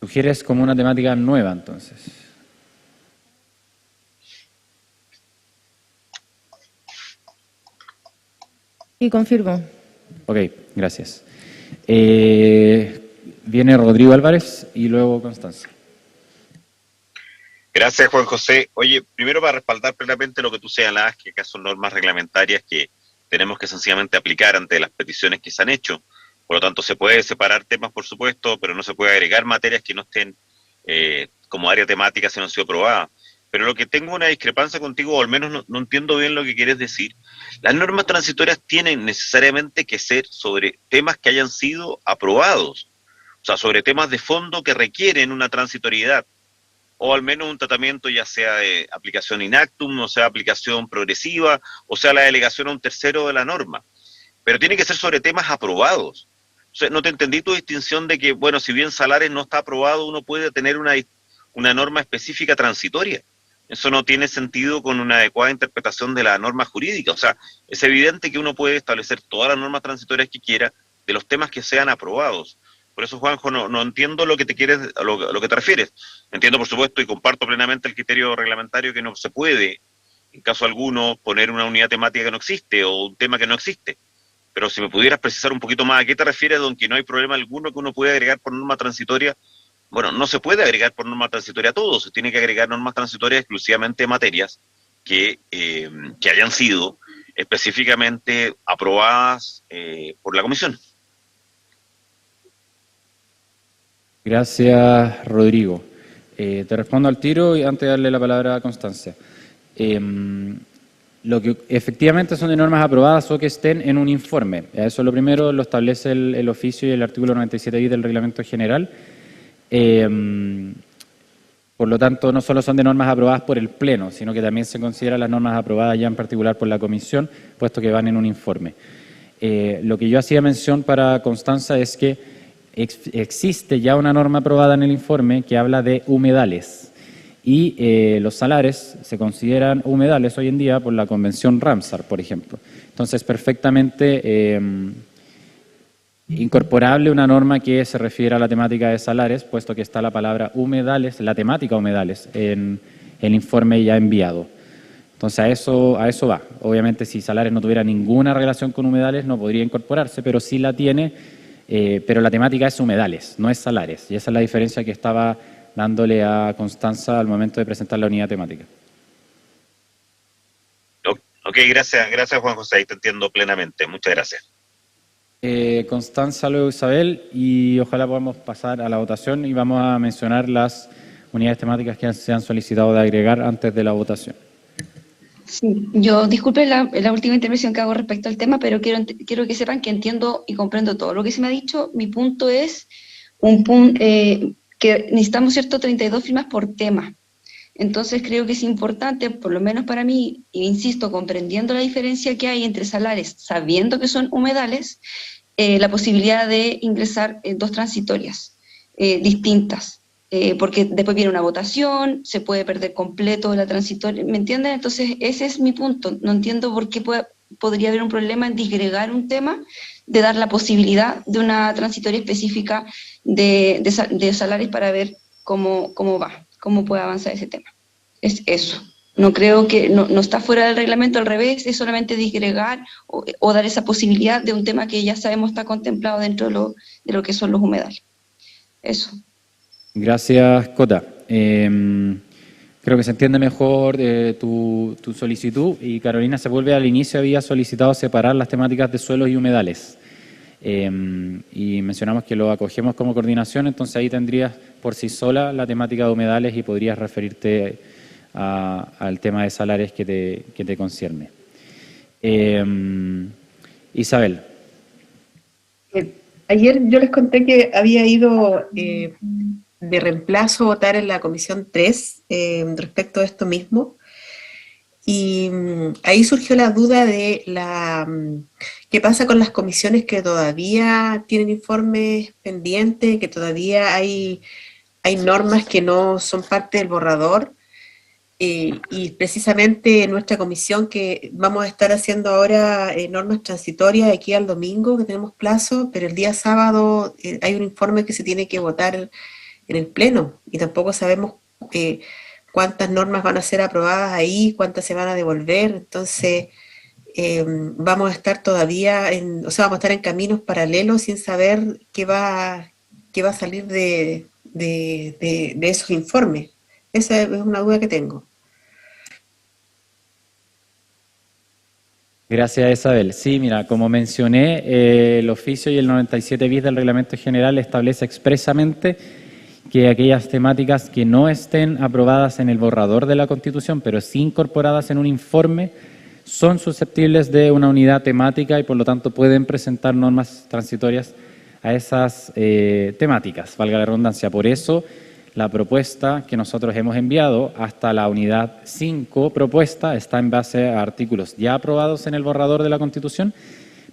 ¿Sugieres como una temática nueva, entonces? Y confirmo. Ok, gracias. Viene Rodrigo Álvarez y luego Constanza. Gracias, Juan José. Oye, primero para respaldar plenamente lo que tú señalabas, que acá son normas reglamentarias que tenemos que sencillamente aplicar ante las peticiones que se han hecho. Por lo tanto, se puede separar temas, por supuesto, pero no se puede agregar materias que no estén como área temática si no han sido aprobadas. Pero lo que tengo una discrepancia contigo, o al menos no entiendo bien lo que quieres decir, las normas transitorias tienen necesariamente que ser sobre temas que hayan sido aprobados, o sea, sobre temas de fondo que requieren una transitoriedad, o al menos un tratamiento ya sea de aplicación in actum, o sea, aplicación progresiva, o sea, la delegación a un tercero de la norma. Pero tiene que ser sobre temas aprobados. O sea, no te entendí tu distinción de que, bueno, si bien Salares no está aprobado, uno puede tener una norma específica transitoria. Eso no tiene sentido con una adecuada interpretación de la norma jurídica. O sea, es evidente que uno puede establecer todas las normas transitorias que quiera de los temas que sean aprobados. Por eso, Juanjo, no entiendo lo que te quieres, lo que te refieres. Entiendo, por supuesto, y comparto plenamente el criterio reglamentario que no se puede, en caso alguno, poner una unidad temática que no existe o un tema que no existe. Pero si me pudieras precisar un poquito más, ¿a qué te refieres, aunque no hay problema alguno que uno puede agregar por norma transitoria? Bueno, no se puede agregar por norma transitoria todo, se tiene que agregar normas transitorias exclusivamente de materias que hayan sido específicamente aprobadas por la Comisión. Gracias, Rodrigo. Te respondo al tiro y antes de darle la palabra a Constancia. Lo que efectivamente son de normas aprobadas o que estén en un informe. Eso lo primero lo establece el oficio y el artículo 97 del Reglamento General. Por lo tanto, no solo son de normas aprobadas por el Pleno, sino que también se consideran las normas aprobadas ya en particular por la Comisión, puesto que van en un informe. Lo que yo hacía mención para Constanza es que existe ya una norma aprobada en el informe que habla de humedales. Y los salares se consideran humedales hoy en día por la Convención Ramsar, por ejemplo. Entonces, perfectamente incorporable una norma que se refiere a la temática de salares, puesto que está la palabra humedales, la temática humedales, en el informe ya enviado. Entonces, a eso va. Obviamente, si salares no tuviera ninguna relación con humedales, no podría incorporarse, pero sí la tiene, pero la temática es humedales, no es salares. Y esa es la diferencia que estaba dándole a Constanza al momento de presentar la unidad temática. Ok, gracias Juan José, ahí te entiendo plenamente, muchas gracias. Constanza, luego Isabel, y ojalá podamos pasar a la votación y vamos a mencionar las unidades temáticas que se han solicitado de agregar antes de la votación. Sí, yo disculpe la última intervención que hago respecto al tema, pero quiero que sepan que entiendo y comprendo todo lo que se me ha dicho. Mi punto es que necesitamos, ¿cierto?, 32 firmas por tema. Entonces creo que es importante, por lo menos para mí, e insisto, comprendiendo la diferencia que hay entre salares, sabiendo que son humedales, la posibilidad de ingresar 2 transitorias distintas. Porque después viene una votación, se puede perder completo la transitoria, ¿me entienden? Entonces ese es mi punto. No entiendo por qué podría haber un problema en disgregar un tema, de dar la posibilidad de una transitoria específica de salarios para ver cómo va, cómo puede avanzar ese tema. Es eso. No creo que, no está fuera del reglamento, al revés, es solamente disgregar o dar esa posibilidad de un tema que ya sabemos está contemplado dentro de lo que son los humedales. Eso. Gracias, Cota. Creo que se entiende mejor tu solicitud, y Carolina, se vuelve al inicio, había solicitado separar las temáticas de suelos y humedales. Y mencionamos que lo acogemos como coordinación, entonces ahí tendrías por sí sola la temática de humedales y podrías referirte al tema de salarios que te concierne. Isabel. Ayer yo les conté que había ido de reemplazo a votar en la Comisión 3 respecto a esto mismo, y ahí surgió la duda de qué pasa con las comisiones que todavía tienen informes pendientes, que todavía hay normas que no son parte del borrador, y precisamente en nuestra comisión, que vamos a estar haciendo ahora normas transitorias de aquí al domingo, que tenemos plazo, pero el día sábado hay un informe que se tiene que votar en el Pleno, y tampoco sabemos cuántas normas van a ser aprobadas ahí, cuántas se van a devolver. Entonces vamos a estar todavía vamos a estar en caminos paralelos sin saber qué va a salir de esos informes. Esa es una duda que tengo. Gracias, Isabel. Sí, mira, como mencioné, el oficio y el 97 bis del Reglamento General establece expresamente que aquellas temáticas que no estén aprobadas en el borrador de la Constitución, pero sí incorporadas en un informe, son susceptibles de una unidad temática y por lo tanto pueden presentar normas transitorias a esas temáticas, valga la redundancia. Por eso, la propuesta que nosotros hemos enviado hasta la unidad 5 propuesta está en base a artículos ya aprobados en el borrador de la Constitución,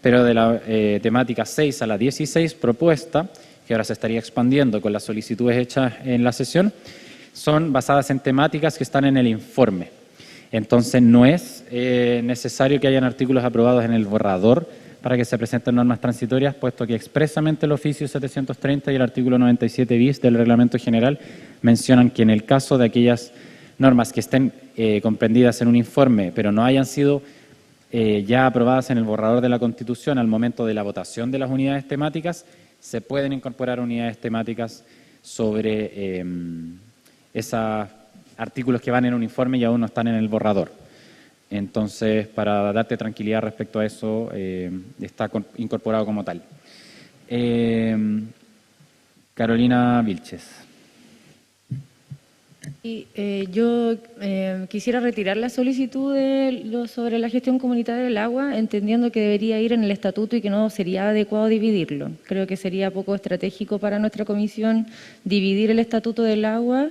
pero de la temática 6 a la 16 propuesta, que ahora se estaría expandiendo con las solicitudes hechas en la sesión, son basadas en temáticas que están en el informe. Entonces no es necesario que hayan artículos aprobados en el borrador para que se presenten normas transitorias, puesto que expresamente el oficio 730 y el artículo 97 bis del Reglamento General mencionan que en el caso de aquellas normas que estén comprendidas en un informe, pero no hayan sido ya aprobadas en el borrador de la Constitución al momento de la votación de las unidades temáticas, se pueden incorporar unidades temáticas sobre esos artículos que van en un informe y aún no están en el borrador. Entonces, para darte tranquilidad respecto a eso, está incorporado como tal. Carolina Vilches. Y, yo quisiera retirar la solicitud sobre la gestión comunitaria del agua, entendiendo que debería ir en el estatuto y que no sería adecuado dividirlo. Creo que sería poco estratégico para nuestra comisión dividir el estatuto del agua,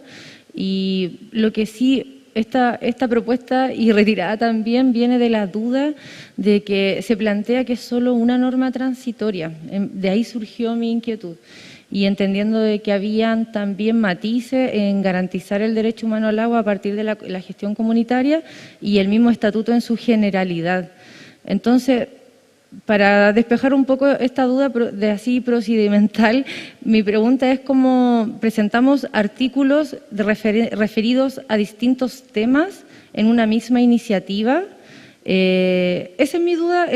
y lo que sí... Esta propuesta y retirada también viene de la duda de que se plantea que es solo una norma transitoria. De ahí surgió mi inquietud. Y entendiendo de que habían también matices en garantizar el derecho humano al agua a partir de la gestión comunitaria y el mismo estatuto en su generalidad. Entonces, para despejar un poco esta duda de así procedimental, mi pregunta es cómo presentamos artículos referidos a distintos temas en una misma iniciativa, Esa es mi duda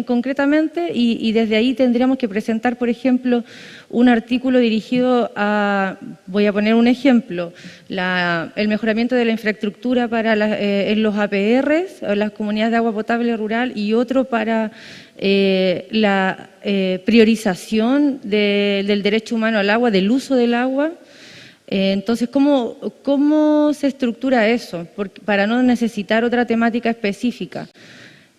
concretamente y desde ahí tendríamos que presentar, por ejemplo, un artículo dirigido a, voy a poner un ejemplo, el mejoramiento de la infraestructura para en los APRs, las comunidades de agua potable rural, y otro para la priorización del derecho humano al agua, del uso del agua. Entonces, ¿cómo se estructura eso? Para no necesitar otra temática específica.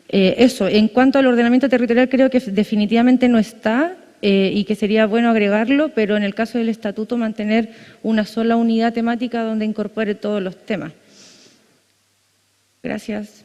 Eso, en cuanto al ordenamiento territorial, creo que definitivamente no está y que sería bueno agregarlo, pero en el caso del estatuto mantener una sola unidad temática donde incorpore todos los temas. Gracias.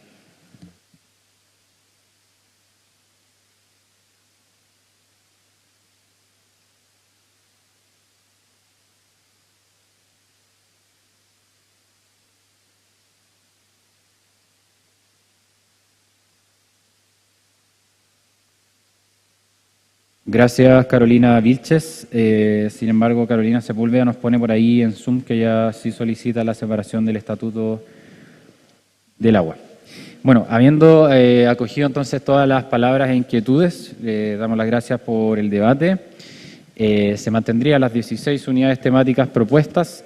Gracias, Carolina Vilches. Sin embargo, Carolina Sepúlveda nos pone por ahí en Zoom que ya sí solicita la separación del Estatuto del Agua. Bueno, habiendo acogido entonces todas las palabras e inquietudes, le damos las gracias por el debate. Se mantendrían las 16 unidades temáticas propuestas,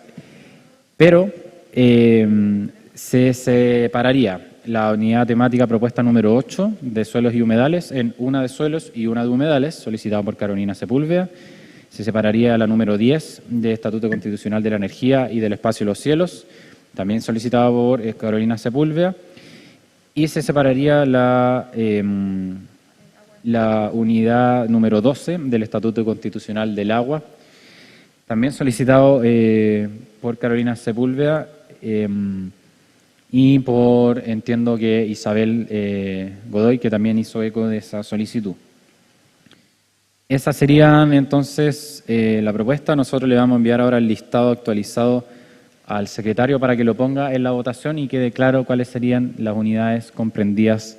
pero se separaría la unidad temática propuesta número 8 de suelos y humedales en una de suelos y una de humedales, solicitado por Carolina Sepúlveda. Se separaría la número 10 de Estatuto Constitucional de la Energía y del Espacio y los Cielos, también solicitada por Carolina Sepúlveda. Y se separaría la unidad número 12 del Estatuto Constitucional del Agua, también solicitado por Carolina Sepúlveda, y por, entiendo que Isabel Godoy, que también hizo eco de esa solicitud. Esas serían entonces la propuesta. Nosotros le vamos a enviar ahora el listado actualizado al secretario para que lo ponga en la votación y quede claro cuáles serían las unidades comprendidas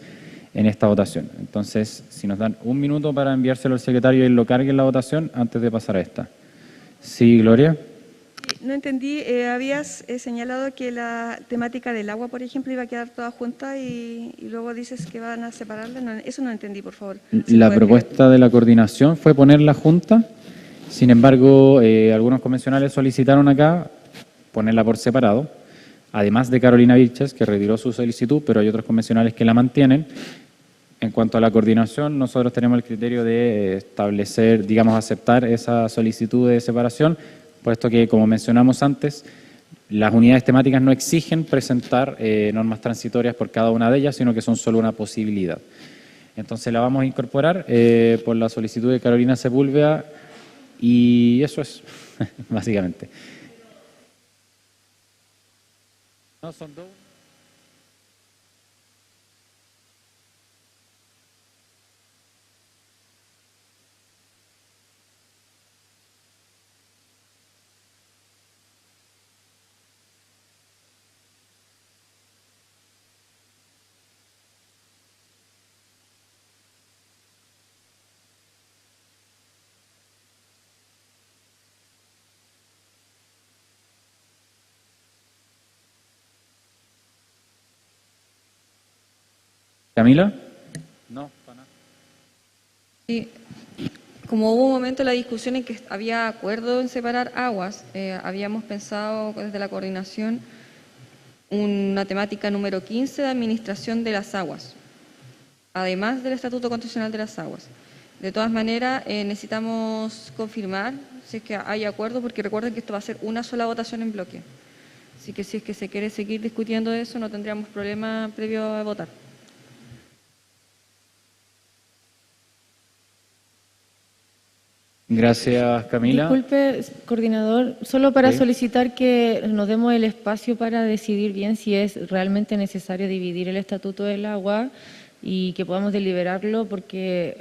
en esta votación. Entonces, si nos dan un minuto para enviárselo al secretario y lo cargue en la votación antes de pasar a esta. Sí, Gloria. No entendí, habías señalado que la temática del agua, por ejemplo, iba a quedar toda junta y luego dices que van a separarla. No, eso no entendí, por favor. La propuesta de la coordinación fue ponerla junta, sin embargo, algunos convencionales solicitaron acá ponerla por separado, además de Carolina Vilches, que retiró su solicitud, pero hay otros convencionales que la mantienen. En cuanto a la coordinación, nosotros tenemos el criterio de establecer, digamos, aceptar esa solicitud de separación, puesto que, como mencionamos antes, las unidades temáticas no exigen presentar normas transitorias por cada una de ellas, sino que son solo una posibilidad. Entonces la vamos a incorporar por la solicitud de Carolina Sepúlveda y eso es, básicamente. No, son dos. ¿Camila? No, para nada. Sí, como hubo un momento en la discusión en que había acuerdo en separar aguas, habíamos pensado desde la coordinación una temática número 15 de administración de las aguas, además del Estatuto Constitucional de las Aguas. De todas maneras, necesitamos confirmar si es que hay acuerdo, porque recuerden que esto va a ser una sola votación en bloque. Así que si es que se quiere seguir discutiendo eso, no tendríamos problema previo a votar. Gracias, Camila. Disculpe, coordinador, solo para Sí. solicitar que nos demos el espacio para decidir bien si es realmente necesario dividir el Estatuto del Agua y que podamos deliberarlo, porque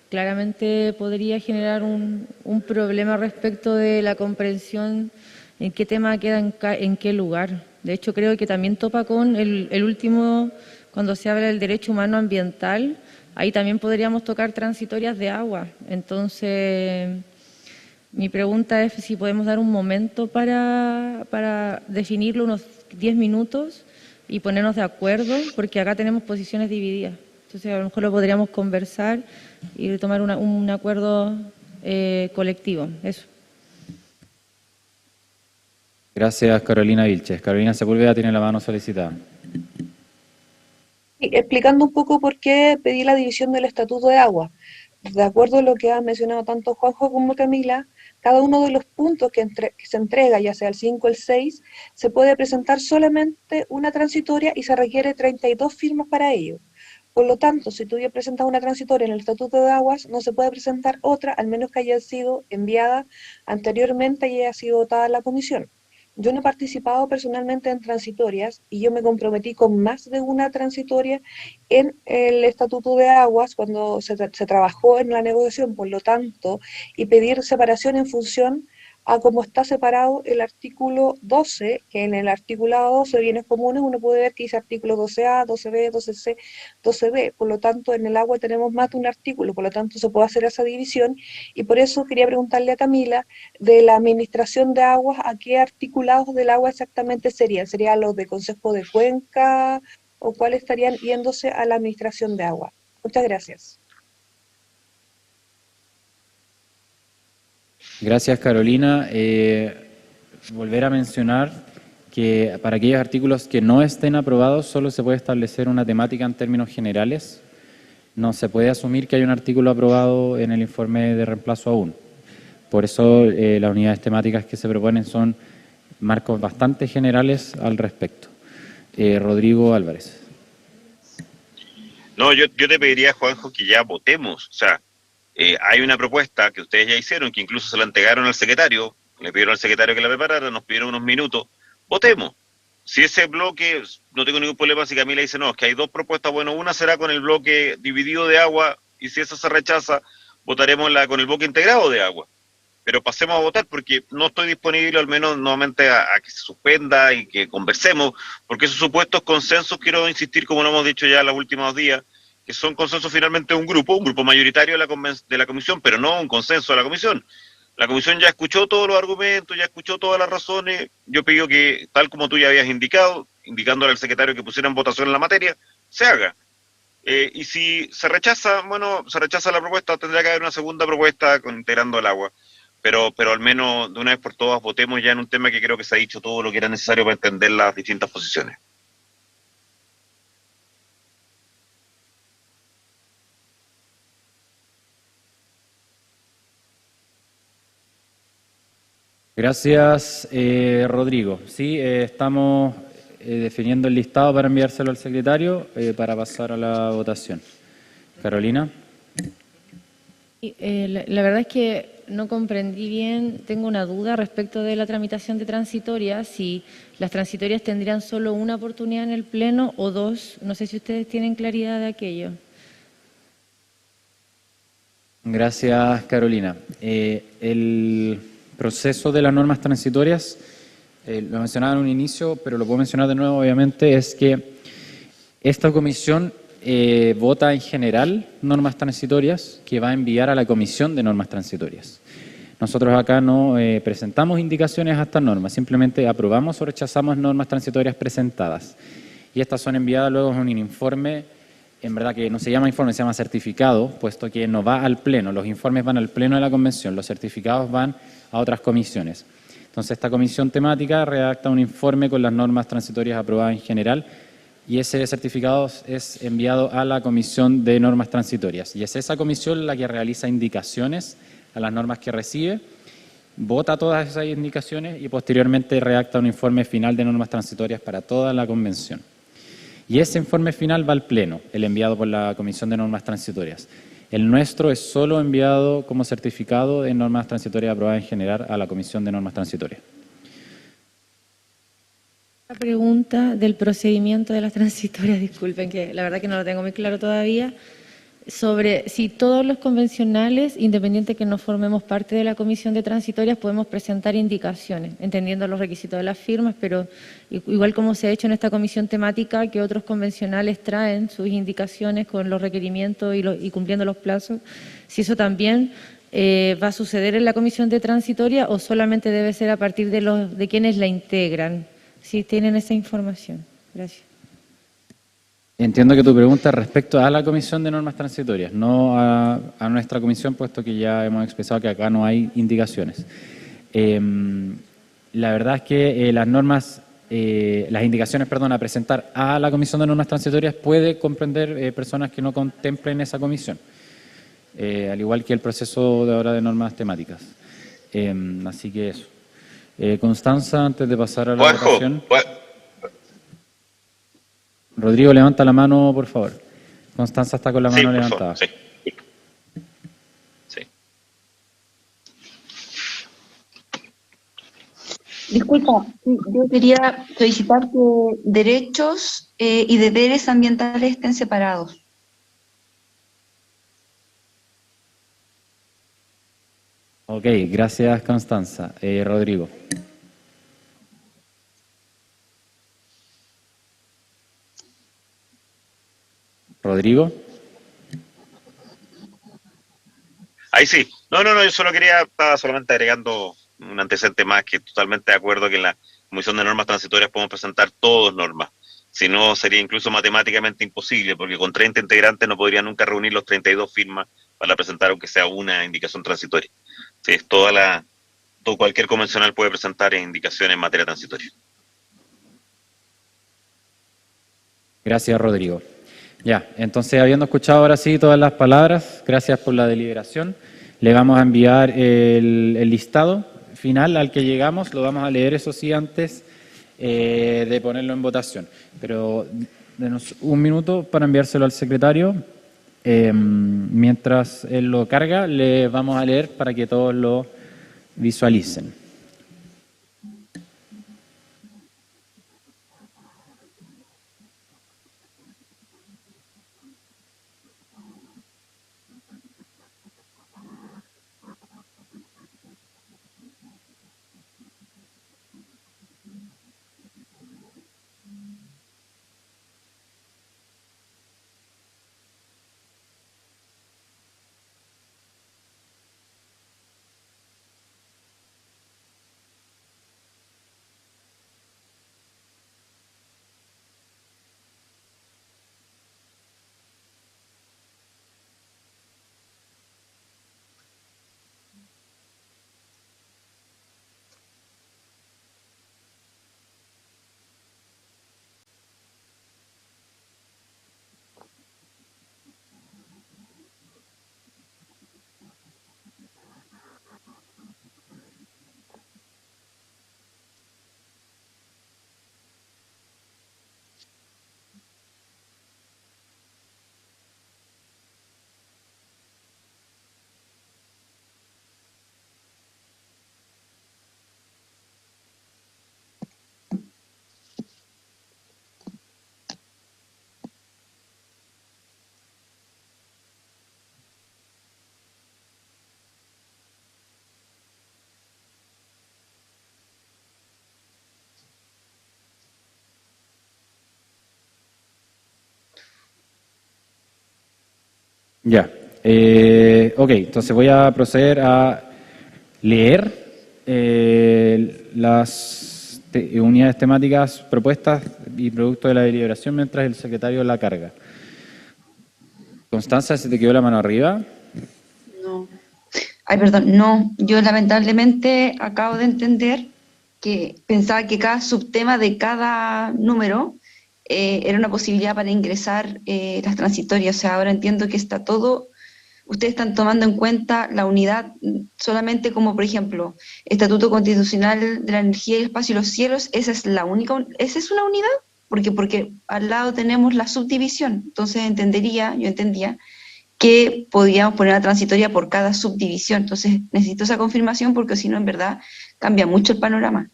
claramente podría generar un problema respecto de la comprensión en qué tema queda en qué lugar. De hecho, creo que también topa con el último, cuando se habla del derecho humano ambiental. Ahí también podríamos tocar transitorias de agua. Entonces, mi pregunta es si podemos dar un momento para definirlo, unos 10 minutos, y ponernos de acuerdo, porque acá tenemos posiciones divididas. Entonces, a lo mejor lo podríamos conversar y tomar un acuerdo colectivo. Eso. Gracias, Carolina Vilches. Carolina Sepúlveda tiene la mano solicitada. Sí, explicando un poco por qué pedí la división del Estatuto de Agua. De acuerdo a lo que han mencionado tanto Juanjo como Camila, cada uno de los puntos que se entrega, ya sea el 5 o el 6, se puede presentar solamente una transitoria y se requiere 32 firmas para ello. Por lo tanto, si tú ya presentas una transitoria en el Estatuto de Aguas, no se puede presentar otra, al menos que haya sido enviada anteriormente y haya sido votada en la comisión. Yo no he participado personalmente en transitorias y yo me comprometí con más de una transitoria en el Estatuto de Aguas cuando se trabajó en la negociación, por lo tanto, y pedir separación en función a cómo está separado el artículo 12, que en el articulado 12 de bienes comunes uno puede ver que dice artículo 12A, 12B, 12C, 12B, por lo tanto en el agua tenemos más de un artículo, por lo tanto se puede hacer esa división, y por eso quería preguntarle a Camila, de la administración de aguas, ¿a qué articulados del agua exactamente serían? ¿Serían los de Consejo de Cuenca o cuáles estarían yéndose a la administración de agua? Muchas gracias. Gracias, Carolina. Volver a mencionar que para aquellos artículos que no estén aprobados solo se puede establecer una temática en términos generales. No se puede asumir que hay un artículo aprobado en el informe de reemplazo aún. Por eso las unidades temáticas que se proponen son marcos bastante generales al respecto. Rodrigo Álvarez. No, yo te pediría, Juanjo, que ya votemos. O sea, hay una propuesta que ustedes ya hicieron, que incluso se la entregaron al secretario, le pidieron al secretario que la preparara, nos pidieron unos minutos. Votemos. Si ese bloque, no tengo ningún problema si Camila dice, no, es que hay dos propuestas, bueno, una será con el bloque dividido de agua, y si esa se rechaza, votaremos con el bloque integrado de agua. Pero pasemos a votar, porque no estoy disponible, al menos nuevamente, a que se suspenda y que conversemos, porque esos supuestos consensos, quiero insistir, como lo hemos dicho ya los últimos días, que son consensos finalmente de un grupo mayoritario de la comisión, pero no un consenso de la comisión. La comisión ya escuchó todos los argumentos, ya escuchó todas las razones. Yo pido que, tal como tú ya habías indicado, indicándole al secretario que pusiera en votación en la materia, se haga. Y si se rechaza, bueno, se rechaza la propuesta, tendrá que haber una segunda propuesta integrando el agua. Pero al menos de una vez por todas votemos ya en un tema que creo que se ha dicho todo lo que era necesario para entender las distintas posiciones. Gracias, Rodrigo. Sí, estamos definiendo el listado para enviárselo al secretario para pasar a la votación. Carolina. La verdad es que no comprendí bien, tengo una duda respecto de la tramitación de transitorias, si las transitorias tendrían solo una oportunidad en el Pleno o dos, no sé si ustedes tienen claridad de aquello. Gracias, Carolina. El proceso de las normas transitorias, lo mencionaba en un inicio, pero lo puedo mencionar de nuevo, obviamente, es que esta comisión vota en general normas transitorias que va a enviar a la Comisión de Normas Transitorias. Nosotros acá no presentamos indicaciones a estas normas, simplemente aprobamos o rechazamos normas transitorias presentadas. Y estas son enviadas luego en un informe, en verdad que no se llama informe, se llama certificado, puesto que no va al Pleno. Los informes van al Pleno de la Convención, los certificados van a otras comisiones. Entonces, esta comisión temática redacta un informe con las normas transitorias aprobadas en general y ese certificado es enviado a la Comisión de Normas Transitorias. Y es esa comisión la que realiza indicaciones a las normas que recibe, vota todas esas indicaciones y posteriormente redacta un informe final de normas transitorias para toda la Convención. Y ese informe final va al Pleno, el enviado por la Comisión de Normas Transitorias. El nuestro es solo enviado como certificado de normas transitorias aprobadas en general a la Comisión de Normas Transitorias. La pregunta del procedimiento de las transitorias, disculpen que la verdad que no lo tengo muy claro todavía, sobre si todos los convencionales, independiente que no formemos parte de la comisión de transitorias, podemos presentar indicaciones, entendiendo los requisitos de las firmas, pero igual como se ha hecho en esta comisión temática, que otros convencionales traen sus indicaciones con los requerimientos y cumpliendo los plazos, si eso también va a suceder en la comisión de transitoria o solamente debe ser a partir de quienes la integran, si tienen esa información. Gracias. Entiendo que tu pregunta es respecto a la Comisión de Normas Transitorias, no a nuestra comisión, puesto que ya hemos expresado que acá no hay indicaciones. La verdad es que las indicaciones, a presentar a la Comisión de Normas Transitorias puede comprender personas que no contemplen esa comisión, al igual que el proceso de ahora de normas temáticas. Así que eso. Constanza, antes de pasar a la votación. Rodrigo, levanta la mano, por favor. Constanza está con la mano levantada. Sí. Disculpa, yo quería solicitar que derechos y deberes ambientales estén separados. Ok, gracias, Constanza. Rodrigo. Rodrigo. Ahí sí. No, yo solo estaba solamente agregando un antecedente más, que totalmente de acuerdo que en la Comisión de Normas Transitorias podemos presentar todas normas. Si no, sería incluso matemáticamente imposible, porque con 30 integrantes no podría nunca reunir los 32 firmas para presentar aunque sea una indicación transitoria. Sí, cualquier convencional puede presentar indicaciones en materia transitoria. Gracias, Rodrigo. Ya, entonces, habiendo escuchado ahora sí todas las palabras, gracias por la deliberación. Le vamos a enviar el listado final al que llegamos, lo vamos a leer, eso sí, antes de ponerlo en votación. Pero denos un minuto para enviárselo al secretario. Mientras él lo carga, le vamos a leer para que todos lo visualicen. Ya. Ok, entonces voy a proceder a leer las unidades temáticas propuestas y producto de la deliberación mientras el secretario la carga. Constanza, ¿se te quedó la mano arriba? No. Ay, perdón, no. Yo lamentablemente acabo de entender que pensaba que cada subtema de cada número era una posibilidad para ingresar las transitorias. O sea, ahora entiendo que está todo, ustedes están tomando en cuenta la unidad solamente como, por ejemplo, Estatuto Constitucional de la Energía y el Espacio y los Cielos, esa es la única, esa es una unidad, porque al lado tenemos la subdivisión. Entonces yo entendía que podíamos poner la transitoria por cada subdivisión. Entonces necesito esa confirmación porque si no, en verdad, cambia mucho el panorama.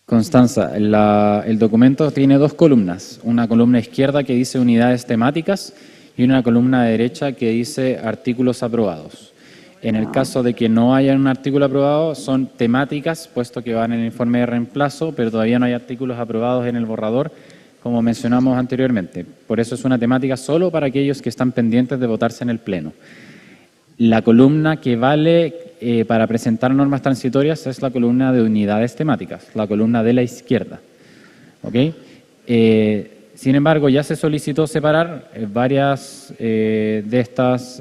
Constanza, el documento tiene dos columnas, una columna izquierda que dice unidades temáticas y una columna derecha que dice artículos aprobados. En el caso de que no haya un artículo aprobado, son temáticas, puesto que van en el informe de reemplazo, pero todavía no hay artículos aprobados en el borrador, como mencionamos anteriormente. Por eso es una temática solo para aquellos que están pendientes de votarse en el Pleno. La columna que vale para presentar normas transitorias es la columna de unidades temáticas, la columna de la izquierda. ¿Ok? Sin embargo, ya se solicitó separar varias de estas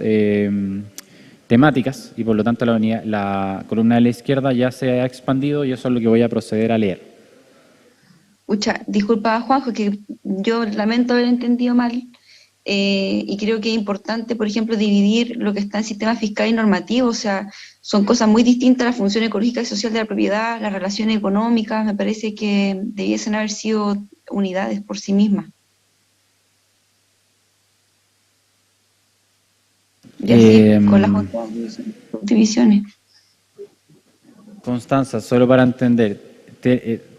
temáticas y por lo tanto la columna de la izquierda ya se ha expandido y eso es lo que voy a proceder a leer. Disculpa, Juanjo, que yo lamento haber entendido mal y creo que es importante, por ejemplo, dividir lo que está en sistema fiscal y normativo, o sea, son cosas muy distintas, la función ecológica y social de la propiedad, las relaciones económicas, me parece que debiesen haber sido unidades por sí mismas. Y así con las otras divisiones. Constanza, solo para entender,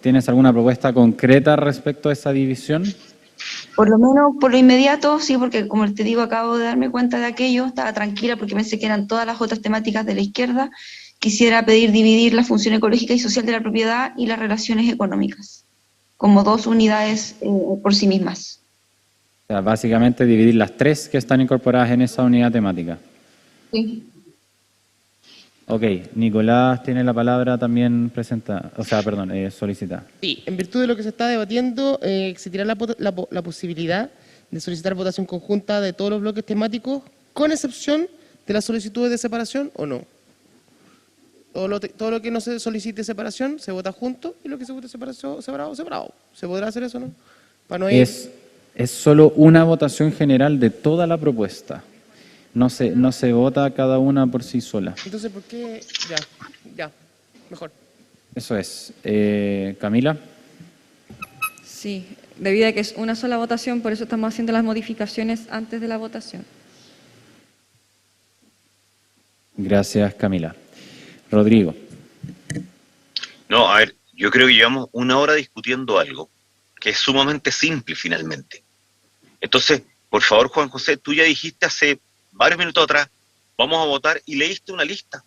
¿tienes alguna propuesta concreta respecto a esa división? Por lo menos por lo inmediato, sí, porque como te digo, acabo de darme cuenta de aquello, estaba tranquila porque pensé que eran todas las otras temáticas de la izquierda. Quisiera pedir dividir la función ecológica y social de la propiedad y las relaciones económicas, como dos unidades por sí mismas. O sea, básicamente dividir las tres que están incorporadas en esa unidad temática. Sí. Ok, Nicolás tiene la palabra también solicitada. Sí, en virtud de lo que se está debatiendo, existirá la posibilidad de solicitar votación conjunta de todos los bloques temáticos, con excepción de las solicitudes de separación, ¿o no? Todo lo que no se solicite separación se vota junto y lo que se vote separado. ¿Se podrá hacer eso, no? Para no ir... Es solo una votación general de toda la propuesta. No se vota cada una por sí sola. Entonces, ¿por qué? Ya, mejor. Eso es. Camila. Sí, debido a que es una sola votación, por eso estamos haciendo las modificaciones antes de la votación. Gracias, Camila. Rodrigo. No, a ver, yo creo que llevamos una hora discutiendo algo que es sumamente simple finalmente. Entonces, por favor, Juan José, tú ya dijiste hace varios minutos atrás, vamos a votar y leíste una lista.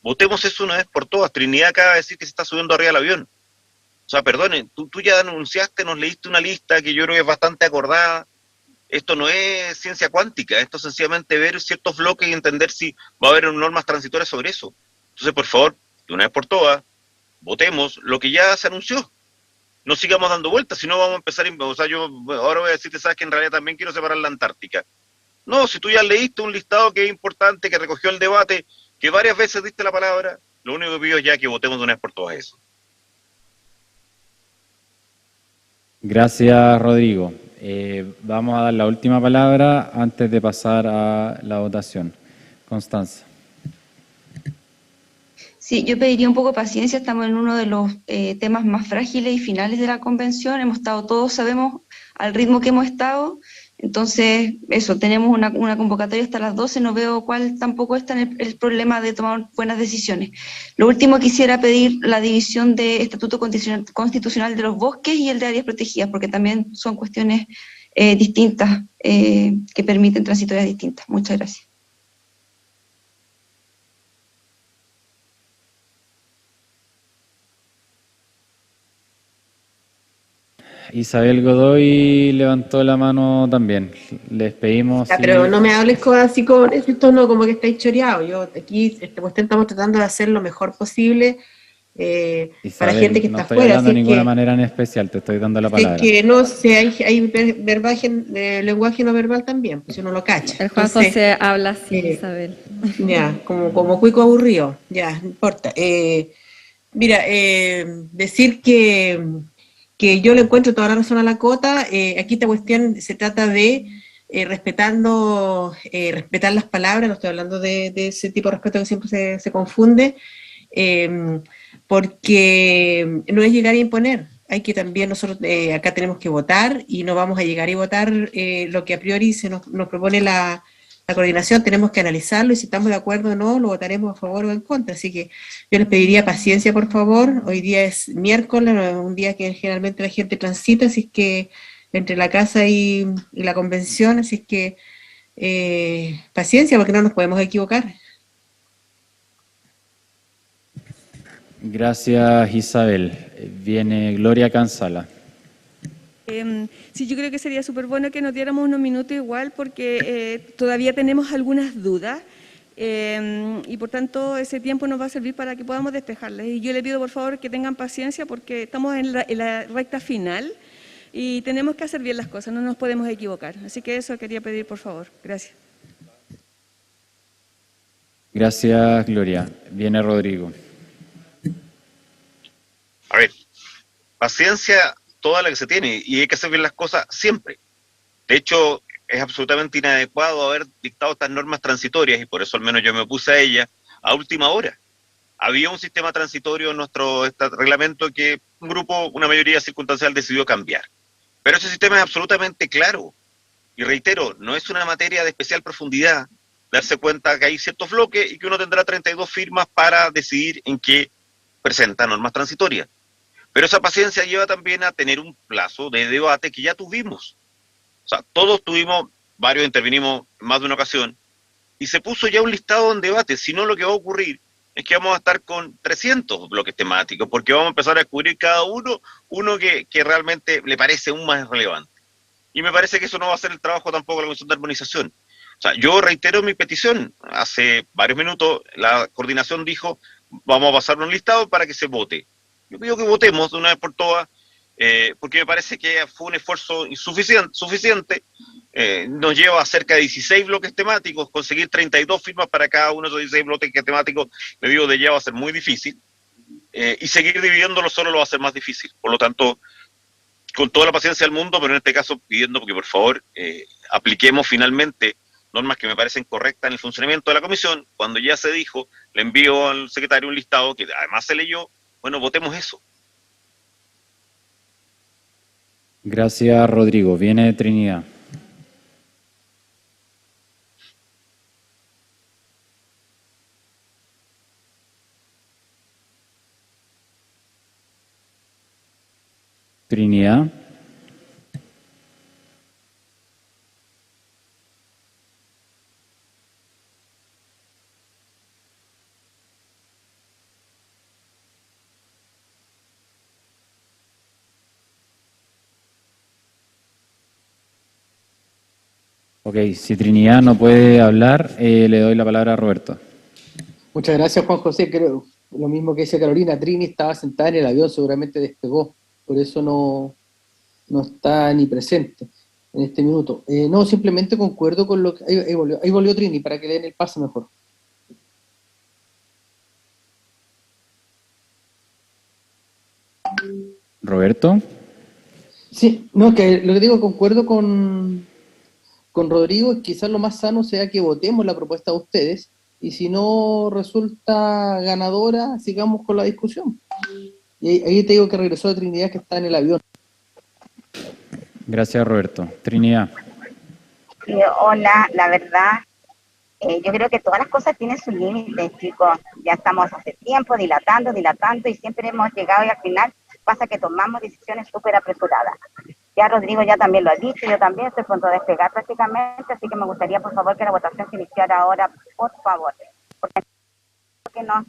Votemos eso una vez por todas. Trinidad acaba de decir que se está subiendo arriba del avión. O sea, perdone, tú ya anunciaste, nos leíste una lista que yo creo que es bastante acordada. Esto no es ciencia cuántica, esto es sencillamente ver ciertos bloques y entender si va a haber normas transitorias sobre eso. Entonces, por favor, de una vez por todas, votemos lo que ya se anunció. No sigamos dando vueltas, si no vamos a empezar, o sea, yo ahora voy a decirte, sabes que en realidad también quiero separar la Antártica. No, si tú ya leíste un listado que es importante, que recogió el debate, que varias veces diste la palabra, lo único que pido es ya que votemos de una vez por todas eso. Gracias, Rodrigo. Vamos a dar la última palabra antes de pasar a la votación. Constanza. Sí, yo pediría un poco de paciencia, estamos en uno de los temas más frágiles y finales de la convención, hemos estado todos, sabemos al ritmo que hemos estado, entonces eso, tenemos una convocatoria hasta las 12, no veo cuál tampoco está en el problema de tomar buenas decisiones. Lo último, quisiera pedir la división de Estatuto Constitucional de los Bosques y el de áreas protegidas, porque también son cuestiones distintas que permiten transitorias distintas. Muchas gracias. Isabel Godoy levantó la mano también. Les pedimos... Ya, pero no me hables así con ese tono como que estáis choreado. Yo aquí estamos tratando de hacer lo mejor posible Isabel, para gente que está afuera. No estoy hablando de ninguna manera en especial, te estoy dando la palabra. Es que no sé, hay lenguaje no verbal también, pues uno lo cacha. El Juan José habla así, Isabel. Ya, como cuico aburrido, ya, no importa. Mira, decir que yo le encuentro toda la razón a la Cota. Aquí esta cuestión se trata de respetar las palabras, no estoy hablando de ese tipo de respeto que siempre se confunde, porque no es llegar a imponer. Hay que también nosotros acá tenemos que votar y no vamos a llegar y votar lo que a priori nos propone la coordinación, tenemos que analizarlo y si estamos de acuerdo o no, lo votaremos a favor o en contra. Así que yo les pediría paciencia, por favor. Hoy día es miércoles, un día que generalmente la gente transita, así es que entre la casa y la convención, así es que paciencia, porque no nos podemos equivocar. Gracias, Isabel. Viene Gloria Cansala. Sí, yo creo que sería súper bueno que nos diéramos unos minutos igual porque todavía tenemos algunas dudas y por tanto ese tiempo nos va a servir para que podamos despejarlas. Y yo le pido por favor que tengan paciencia porque estamos en la recta final. y tenemos que hacer bien las cosas, no nos podemos equivocar. Así que eso quería pedir, por favor. Gracias. Gracias, Gloria. Viene Rodrigo. A ver, paciencia toda la que se tiene y hay que hacer bien las cosas siempre. De hecho, es absolutamente inadecuado haber dictado estas normas transitorias y por eso al menos yo me opuse a ellas a última hora. Había un sistema transitorio en nuestro reglamento que un grupo, una mayoría circunstancial decidió cambiar. Pero ese sistema es absolutamente claro. Y reitero, no es una materia de especial profundidad darse cuenta que hay ciertos bloques y que uno tendrá 32 firmas para decidir en qué presenta normas transitorias. Pero esa paciencia lleva también a tener un plazo de debate que ya tuvimos. O sea, todos tuvimos, varios intervinimos en más de una ocasión, y se puso ya un listado en debate. Si no, lo que va a ocurrir es que vamos a estar con 300 bloques temáticos, porque vamos a empezar a descubrir cada uno que realmente le parece aún más relevante. Y me parece que eso no va a ser el trabajo tampoco de la Comisión de Armonización. O sea, yo reitero mi petición. Hace varios minutos la coordinación dijo, vamos a pasar un listado para que se vote. Yo pido que votemos de una vez por todas, porque me parece que fue un esfuerzo suficiente. Nos lleva a cerca de 16 bloques temáticos, conseguir 32 firmas para cada uno de esos 16 bloques temáticos, me digo, de ya va a ser muy difícil, y seguir dividiéndolo solo lo va a hacer más difícil. Por lo tanto, con toda la paciencia del mundo, pero en este caso pidiendo que por favor apliquemos finalmente normas que me parecen correctas en el funcionamiento de la comisión. Cuando ya se dijo, le envío al secretario un listado que además se leyó. Bueno, votemos eso. Gracias, Rodrigo. Viene Trinidad. Trinidad. Ok, si Trinidad no puede hablar, le doy la palabra a Roberto. Muchas gracias, Juan José. Creo lo mismo que dice Carolina. Trini estaba sentada en el avión, seguramente despegó, por eso no está ni presente en este minuto. No, simplemente concuerdo con lo que... Ahí volvió Trini, para que le den el paso mejor. ¿Roberto? Sí, no, que lo que digo, concuerdo con Rodrigo, quizás lo más sano sea que votemos la propuesta de ustedes, y si no resulta ganadora, sigamos con la discusión. Y ahí te digo que regresó de Trinidad, que está en el avión. Gracias, Roberto. Trinidad. Hola, la verdad, yo creo que todas las cosas tienen su límite, chicos. Ya estamos hace tiempo dilatando, y siempre hemos llegado y al final pasa que tomamos decisiones súper apresuradas. Ya Rodrigo ya también lo ha dicho, yo también estoy a punto de despegar prácticamente, así que me gustaría, por favor, que la votación se iniciara ahora, por favor, porque nos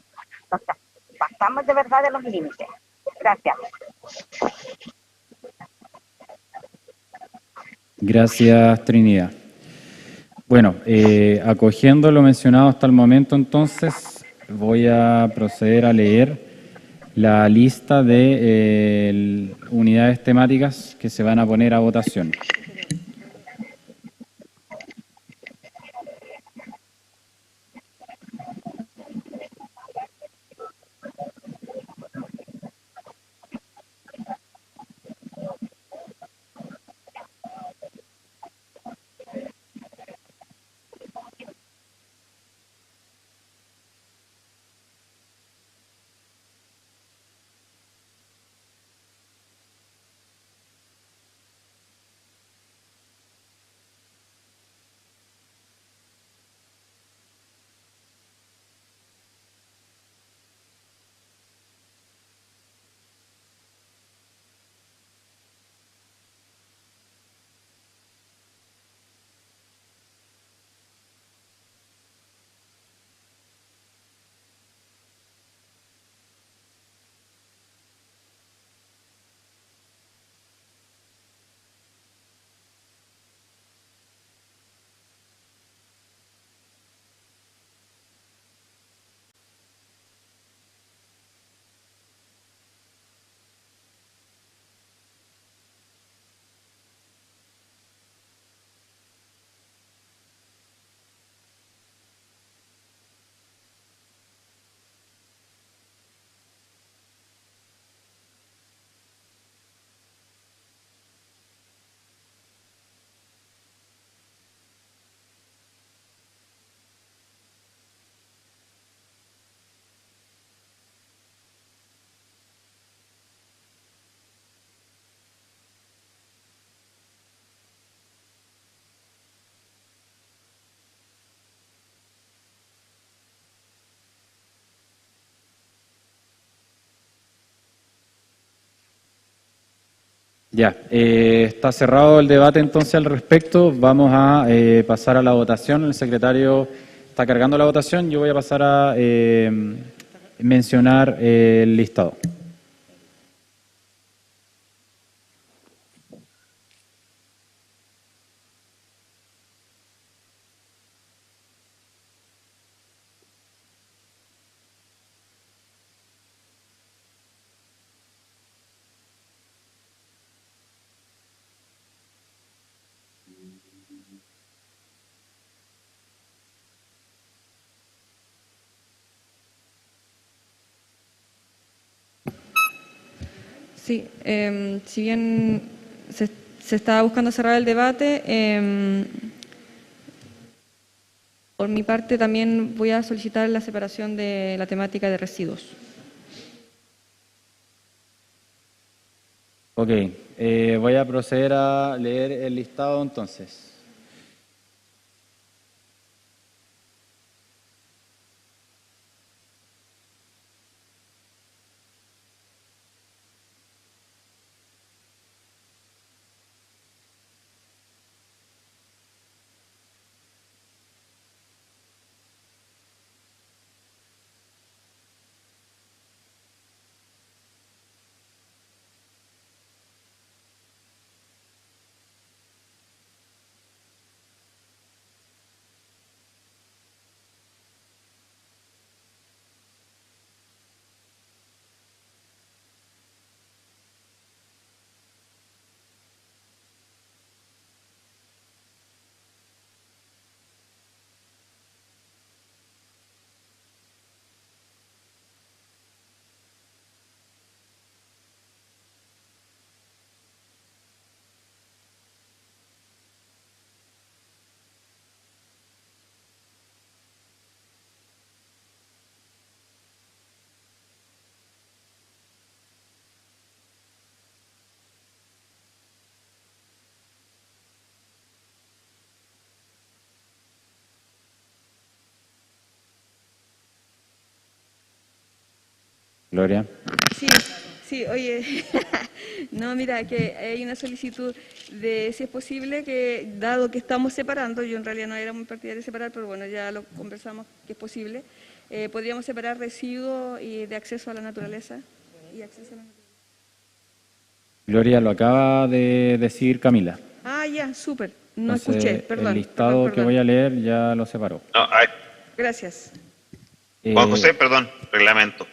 pasamos de verdad de los límites. Gracias. Gracias, Trinidad. Bueno, acogiendo lo mencionado hasta el momento, entonces, voy a proceder a leer la lista de unidades temáticas que se van a poner a votación. Ya, está cerrado el debate entonces al respecto. Vamos a pasar a la votación. El secretario está cargando la votación. Yo voy a pasar a mencionar el listado. Sí, si bien se estaba buscando cerrar el debate, por mi parte también voy a solicitar la separación de la temática de residuos. Ok, voy a proceder a leer el listado entonces. Gloria. Sí, sí, oye, no, mira, que hay una solicitud de, si es posible, que dado que estamos separando, yo en realidad no era muy partidaria de separar, pero bueno, ya lo conversamos que es posible, podríamos separar residuos y de acceso a la naturaleza y acceso a la naturaleza. Gloria, lo acaba de decir Camila. Ah, ya, súper, no Entonces, escuché, perdón. El listado que voy a leer ya lo separó. No, Gracias. Juan José, perdón, reglamento.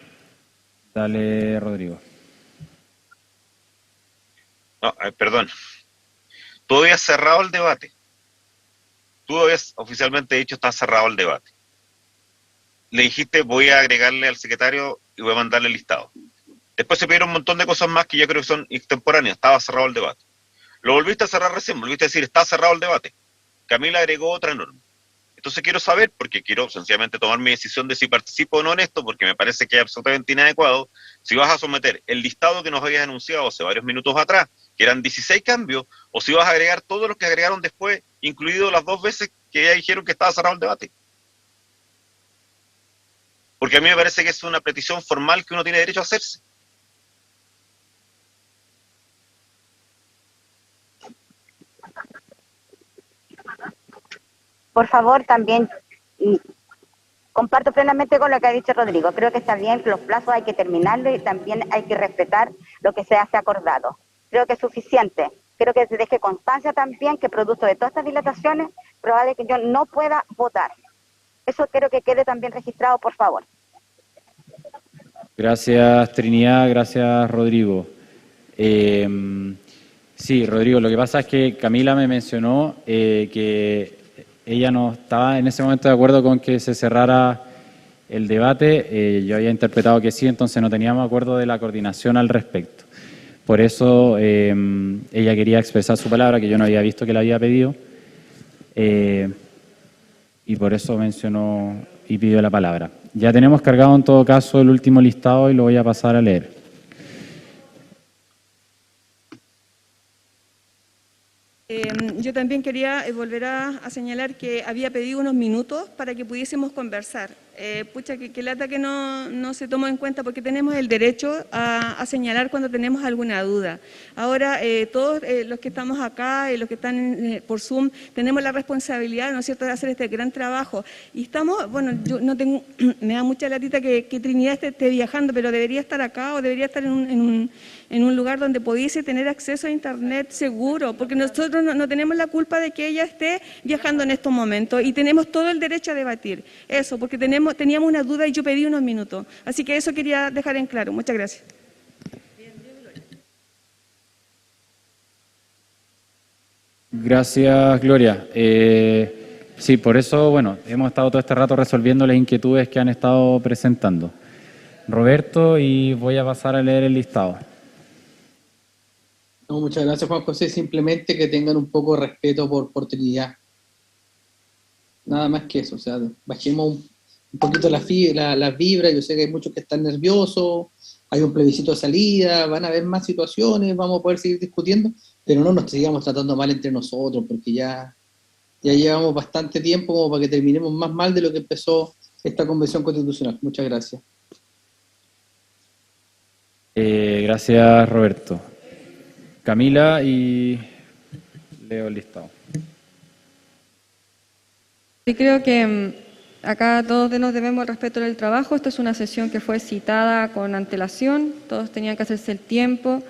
Dale, Rodrigo. No, perdón. Tú habías cerrado el debate. Tú habías oficialmente dicho está cerrado el debate. Le dijiste voy a agregarle al secretario y voy a mandarle el listado. Después se pidieron un montón de cosas más que yo creo que son extemporáneas. Estaba cerrado el debate. Lo volviste a cerrar recién, volviste a decir está cerrado el debate. Camila agregó otra norma. Entonces quiero saber, porque quiero sencillamente tomar mi decisión de si participo o no en esto, porque me parece que es absolutamente inadecuado, si vas a someter el listado que nos habías anunciado hace varios minutos atrás, que eran 16 cambios, o si vas a agregar todos los que agregaron después, incluido las 2 veces que ya dijeron que estaba cerrado el debate. Porque a mí me parece que es una petición formal que uno tiene derecho a hacerse. Por favor, también comparto plenamente con lo que ha dicho Rodrigo. Creo que está bien que los plazos hay que terminarlos y también hay que respetar lo que se hace acordado. Creo que es suficiente. Creo que se deje constancia también que producto de todas estas dilataciones, probable que yo no pueda votar. Eso quiero que quede también registrado, por favor. Gracias, Trinidad. Gracias, Rodrigo. Sí, Rodrigo, lo que pasa es que Camila me mencionó que ella no estaba en ese momento de acuerdo con que se cerrara el debate. Yo había interpretado que sí, entonces no teníamos acuerdo de la coordinación al respecto. Por eso ella quería expresar su palabra, que yo no había visto que la había pedido, y por eso mencionó y pidió la palabra. Ya tenemos cargado en todo caso el último listado y lo voy a pasar a leer. Yo también quería volver a señalar que había pedido unos minutos para que pudiésemos conversar. Pucha, que lata que no se tomó en cuenta, porque tenemos el derecho a señalar cuando tenemos alguna duda. Ahora, todos los que estamos acá y los que están por Zoom, tenemos la responsabilidad, ¿no es cierto?, de hacer este gran trabajo. Y estamos, bueno, yo no tengo, me da mucha latita que Trinidad esté viajando, pero debería estar acá o debería estar en un lugar donde pudiese tener acceso a Internet seguro, porque nosotros no tenemos la culpa de que ella esté viajando en estos momentos y tenemos todo el derecho a debatir eso, porque teníamos una duda y yo pedí unos minutos. Así que eso quería dejar en claro. Muchas gracias. Gracias, Gloria. Sí, por eso, bueno, hemos estado todo este rato resolviendo las inquietudes que han estado presentando. Roberto, y voy a pasar a leer el listado. No, muchas gracias, Juan José. Simplemente que tengan un poco de respeto por Trinidad. Nada más que eso, o sea, bajemos un poquito las vibras. Yo sé que hay muchos que están nerviosos, hay un plebiscito de salida, van a haber más situaciones, vamos a poder seguir discutiendo, pero no nos sigamos tratando mal entre nosotros, porque ya llevamos bastante tiempo como para que terminemos más mal de lo que empezó esta convención constitucional. Muchas gracias. Gracias, Roberto. Camila, y leo el listado. Sí, creo que acá todos nos debemos el respeto del trabajo. Esta es una sesión que fue citada con antelación, todos tenían que hacerse el tiempo,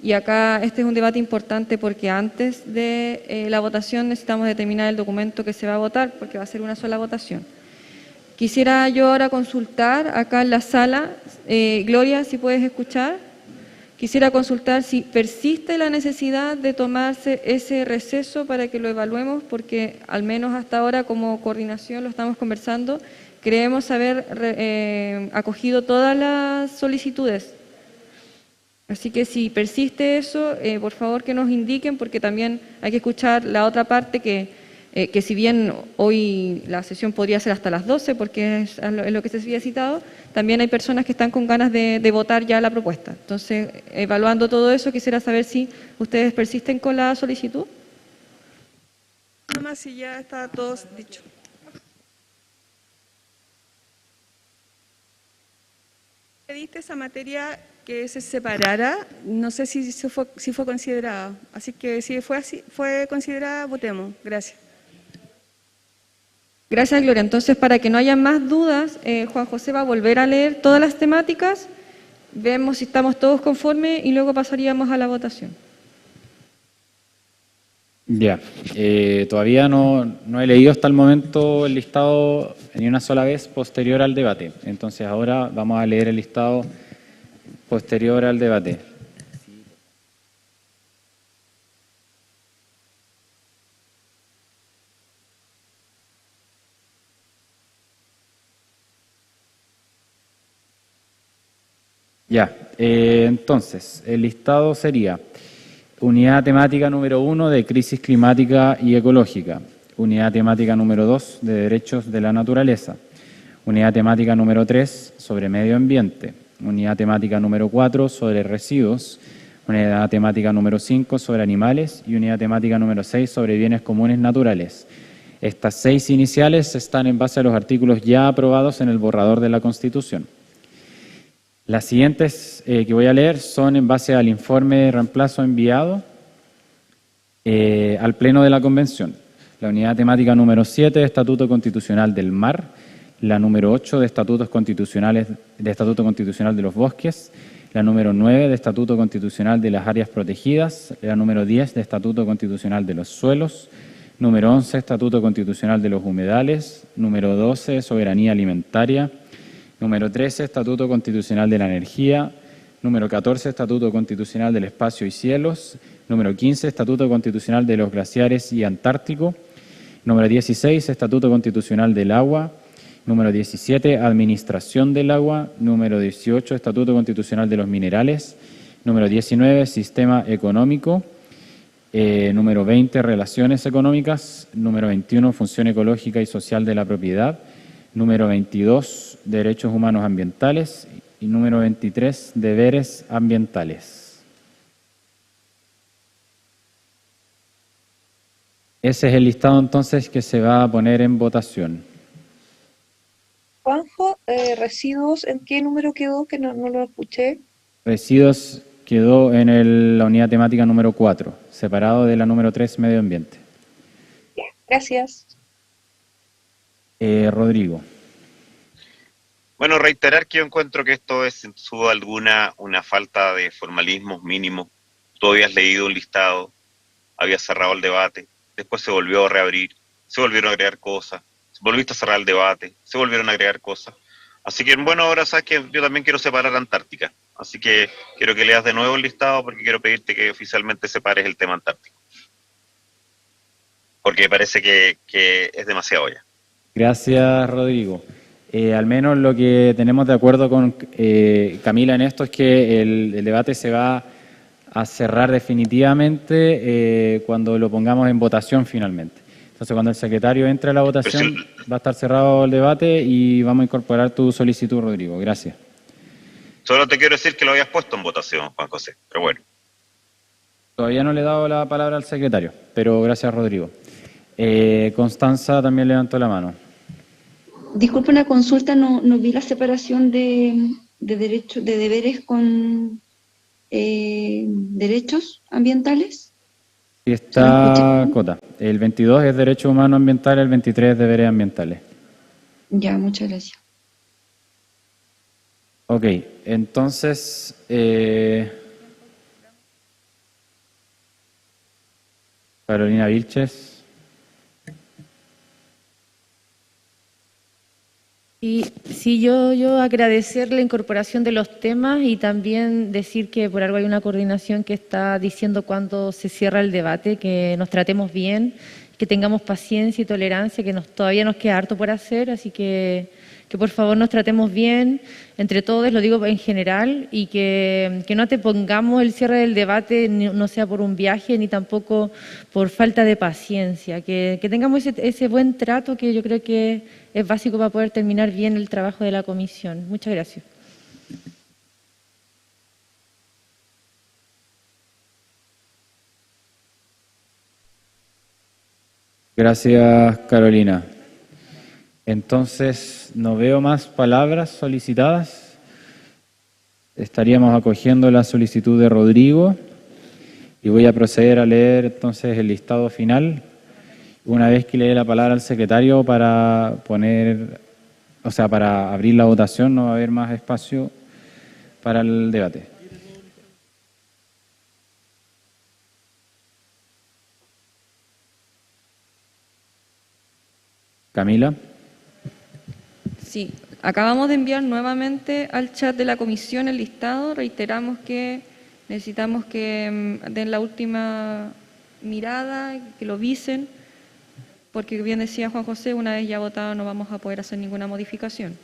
y acá este es un debate importante porque antes de la votación necesitamos determinar el documento que se va a votar, porque va a ser una sola votación. Quisiera yo ahora consultar acá en la sala, Gloria, si puedes escuchar. Quisiera consultar si persiste la necesidad de tomarse ese receso para que lo evaluemos, porque al menos hasta ahora como coordinación lo estamos conversando, creemos haber acogido todas las solicitudes. Así que si persiste eso, por favor que nos indiquen, porque también hay que escuchar la otra parte que si bien hoy la sesión podría ser hasta las 12, porque es lo que se había citado, también hay personas que están con ganas de votar ya la propuesta. Entonces, evaluando todo eso, quisiera saber si ustedes persisten con la solicitud. Nada más si ya está todo dicho. Pediste esa materia que se separara, no sé si fue considerada, así que si fue considerada, votemos. Gracias. Gracias, Gloria. Entonces, para que no haya más dudas, Juan José va a volver a leer todas las temáticas, vemos si estamos todos conformes y luego pasaríamos a la votación. Ya, todavía no he leído hasta el momento el listado ni una sola vez posterior al debate. Entonces ahora vamos a leer el listado posterior al debate. Ya, entonces, el listado sería: unidad temática número 1 de crisis climática y ecológica, unidad temática número 2 de derechos de la naturaleza, unidad temática número 3 sobre medio ambiente, unidad temática número 4 sobre residuos, unidad temática número 5 sobre animales y unidad temática número 6 sobre bienes comunes naturales. Estas 6 iniciales están en base a los artículos ya aprobados en el borrador de la Constitución. Las siguientes que voy a leer son en base al informe de reemplazo enviado al Pleno de la Convención. La unidad temática número 7 de Estatuto Constitucional del Mar, la número 8 de Estatuto Constitucional de los Bosques, la número 9 de Estatuto Constitucional de las Áreas Protegidas, la número 10 de Estatuto Constitucional de los Suelos, número 11 Estatuto Constitucional de los Humedales, número 12 Soberanía Alimentaria, número 13, Estatuto Constitucional de la Energía, número 14, Estatuto Constitucional del Espacio y Cielos, número 15, Estatuto Constitucional de los Glaciares y Antártico, número 16, Estatuto Constitucional del Agua, número 17, Administración del Agua, número 18, Estatuto Constitucional de los Minerales, número 19, Sistema Económico, número 20, Relaciones Económicas, número 21, Función Ecológica y Social de la Propiedad, número 22, Derechos Humanos Ambientales y número 23, Deberes Ambientales. Ese es el listado entonces que se va a poner en votación. Juan Residuos, ¿en qué número quedó? Que no lo escuché. Residuos quedó en la unidad temática número 4, separado de la número 3, medio ambiente. Gracias. Rodrigo. Bueno, reiterar que yo encuentro que esto es, sin duda alguna, una falta de formalismos mínimos. Tú habías leído un listado, habías cerrado el debate, después se volvió a reabrir, se volvieron a agregar cosas, volviste a cerrar el debate, se volvieron a agregar cosas. Así que, bueno, ahora sabes que yo también quiero separar Antártica. Así que quiero que leas de nuevo el listado porque quiero pedirte que oficialmente separes el tema Antártico. Porque parece que es demasiado ya. Gracias, Rodrigo. Al menos lo que tenemos de acuerdo con Camila en esto es que el debate se va a cerrar definitivamente cuando lo pongamos en votación finalmente. Entonces, cuando el secretario entre a la votación, va a estar cerrado el debate y vamos a incorporar tu solicitud, Rodrigo. Gracias. Solo te quiero decir que lo habías puesto en votación, Juan José, pero bueno. Todavía no le he dado la palabra al secretario, pero gracias, Rodrigo. Constanza también levantó la mano. Disculpe una consulta, no vi la separación de derechos, de deberes con derechos ambientales. Sí está, Cota. El 22 es Derechos Humanos Ambientales, el 23 es Deberes Ambientales. Ya, muchas gracias. Ok, entonces... Carolina Vilches. Y sí, yo agradecer la incorporación de los temas y también decir que por algo hay una coordinación que está diciendo cuándo se cierra el debate, que nos tratemos bien, que tengamos paciencia y tolerancia, que todavía nos queda harto por hacer, así que por favor nos tratemos bien entre todos, lo digo en general, y que no antepongamos el cierre del debate, no sea por un viaje ni tampoco por falta de paciencia, que tengamos ese buen trato que yo creo que es básico para poder terminar bien el trabajo de la comisión. Muchas gracias. Gracias, Carolina. Entonces, no veo más palabras solicitadas. Estaríamos acogiendo la solicitud de Rodrigo y voy a proceder a leer entonces el listado final. Una vez que le dé la palabra al secretario para para abrir la votación, no va a haber más espacio para el debate. Camila. Sí, acabamos de enviar nuevamente al chat de la comisión el listado. Reiteramos que necesitamos que den la última mirada, que lo visen, porque bien decía Juan José, una vez ya votado no vamos a poder hacer ninguna modificación.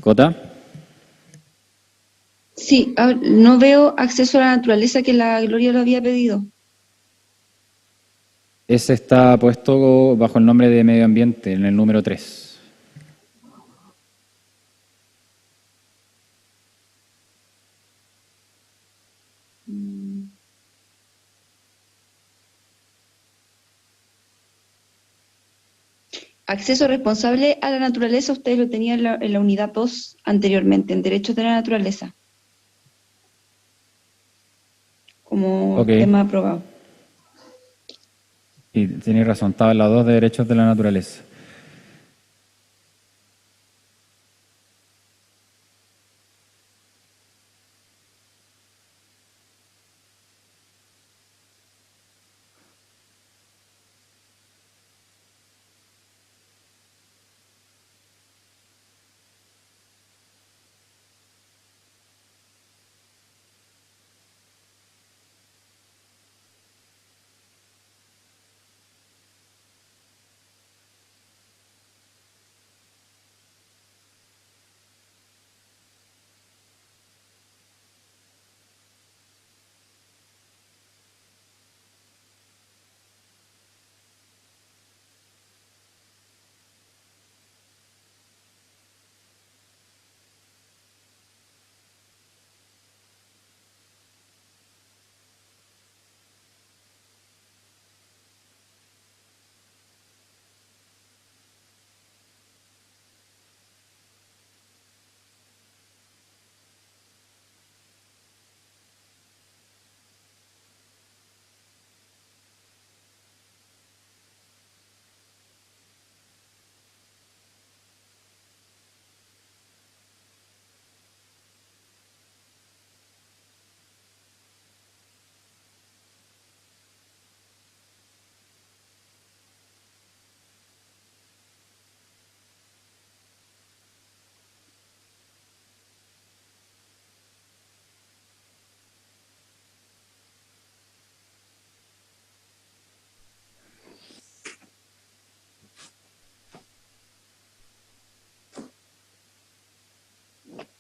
¿Cota? Sí, no veo acceso a la naturaleza que la Gloria lo había pedido. Ese está puesto bajo el nombre de Medio Ambiente, en el número 3. Acceso responsable a la naturaleza, ustedes lo tenían en la unidad 2 anteriormente, en derechos de la naturaleza. Como tema aprobado. Sí, tenéis razón, estaba en la 2 de Derechos de la Naturaleza.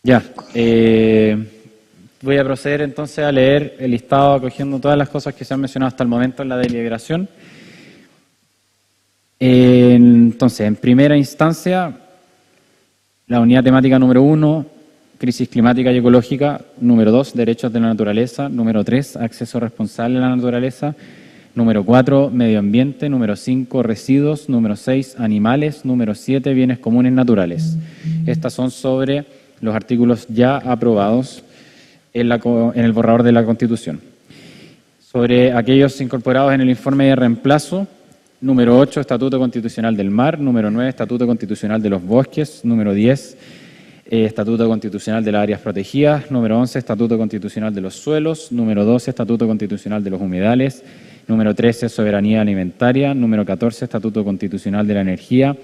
Ya, voy a proceder entonces a leer el listado acogiendo todas las cosas que se han mencionado hasta el momento en la deliberación. Entonces, en primera instancia, la unidad temática número 1, crisis climática y ecológica; número 2, derechos de la naturaleza; número 3, acceso responsable a la naturaleza; número 4, medio ambiente; número 5, residuos; número 6, animales; número 7, bienes comunes naturales. Estas son sobre los artículos ya aprobados en el borrador de la Constitución. Sobre aquellos incorporados en el informe de reemplazo: número 8, Estatuto Constitucional del Mar; número 9, Estatuto Constitucional de los Bosques; número 10, Estatuto Constitucional de las Áreas Protegidas; número 11, Estatuto Constitucional de los Suelos; número 12, Estatuto Constitucional de los Humedales; número 13, Soberanía Alimentaria; número 14, Estatuto Constitucional de la Energía;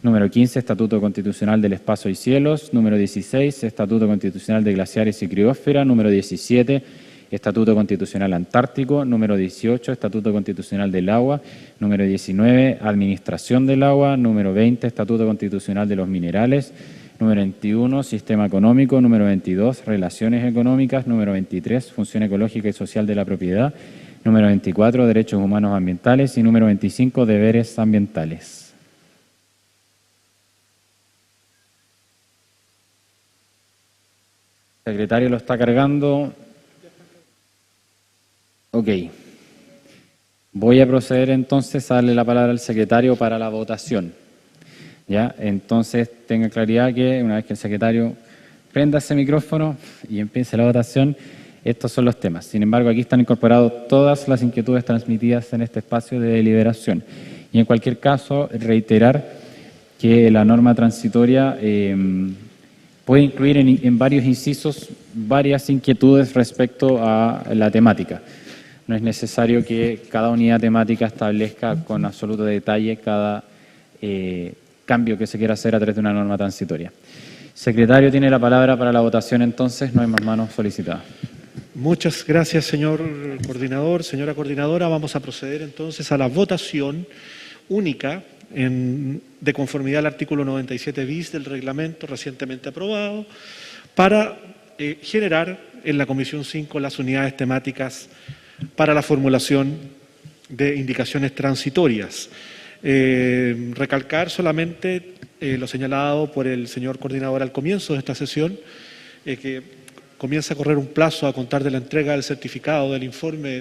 número 15, Estatuto Constitucional del Espacio y Cielos; número 16, Estatuto Constitucional de Glaciares y Criósfera; número 17, Estatuto Constitucional Antártico; número 18, Estatuto Constitucional del Agua; número 19, Administración del Agua; número 20, Estatuto Constitucional de los Minerales; número 21, Sistema Económico; número 22, Relaciones Económicas; número 23, Función Ecológica y Social de la Propiedad; número 24, Derechos Humanos Ambientales; y número 25, Deberes Ambientales. El secretario lo está cargando. Ok. Voy a proceder entonces a darle la palabra al secretario para la votación. ¿Ya? Entonces, tenga claridad que una vez que el secretario prenda ese micrófono y empiece la votación, estos son los temas. Sin embargo, aquí están incorporadas todas las inquietudes transmitidas en este espacio de deliberación. Y en cualquier caso, reiterar que la norma transitoria puede incluir en varios incisos varias inquietudes respecto a la temática. No es necesario que cada unidad temática establezca con absoluto detalle cada cambio que se quiera hacer a través de una norma transitoria. Secretario tiene la palabra para la votación, entonces no hay más manos solicitadas. Muchas gracias, señor coordinador. Señora coordinadora, vamos a proceder entonces a la votación única de conformidad al artículo 97 bis del reglamento recientemente aprobado para generar en la Comisión 5 las unidades temáticas para la formulación de indicaciones transitorias. Recalcar solamente lo señalado por el señor coordinador al comienzo de esta sesión, que comienza a correr un plazo a contar de la entrega del certificado del informe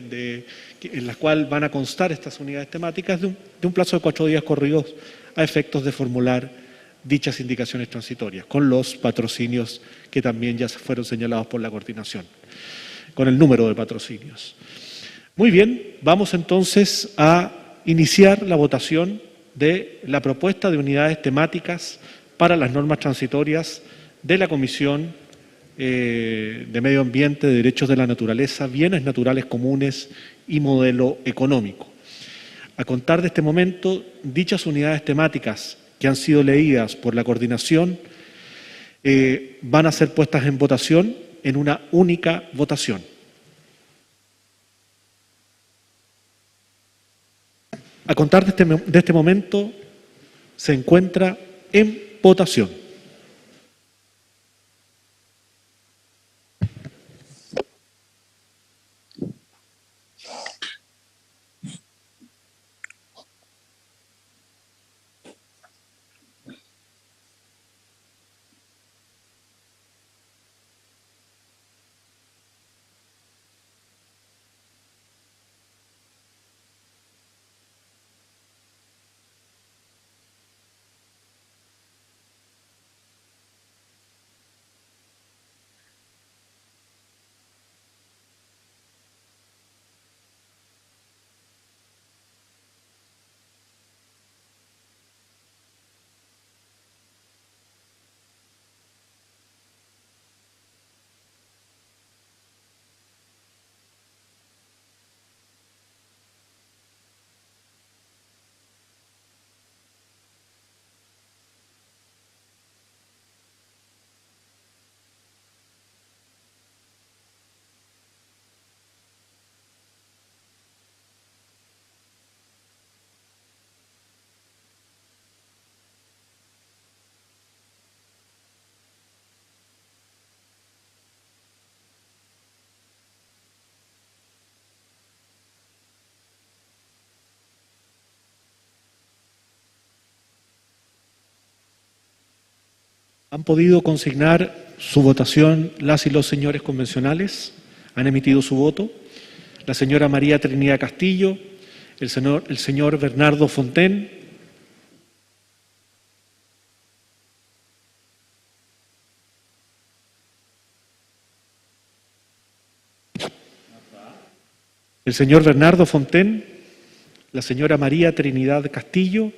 en la cual van a constar estas unidades temáticas de un plazo de 4 días corridos a efectos de formular dichas indicaciones transitorias, con los patrocinios que también ya fueron señalados por la coordinación, con el número de patrocinios. Muy bien, vamos entonces a iniciar la votación de la propuesta de unidades temáticas para las normas transitorias de la Comisión de Medio Ambiente, de Derechos de la Naturaleza, Bienes Naturales Comunes y Modelo Económico. A contar de este momento, dichas unidades temáticas que han sido leídas por la coordinación van a ser puestas en votación en una única votación. A contar de este momento, se encuentra en votación. ¿Han podido consignar su votación las y los señores convencionales? ¿Han emitido su voto? La señora María Trinidad Castillo, el señor Bernardo Fontaine, el señor Bernardo Fontaine, la señora María Trinidad Castillo,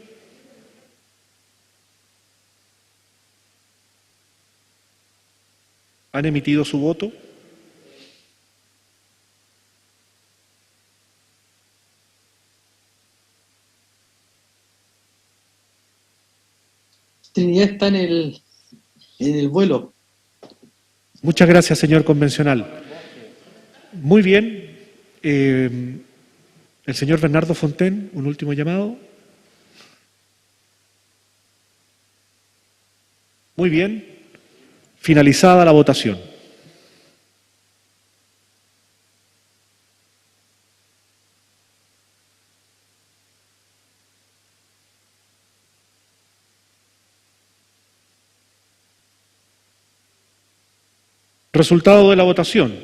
¿han emitido su voto? Trinidad está en el vuelo. Muchas gracias, señor convencional. Muy bien. El señor Bernardo Fontaine, un último llamado. Muy bien. Finalizada la votación. Resultado de la votación.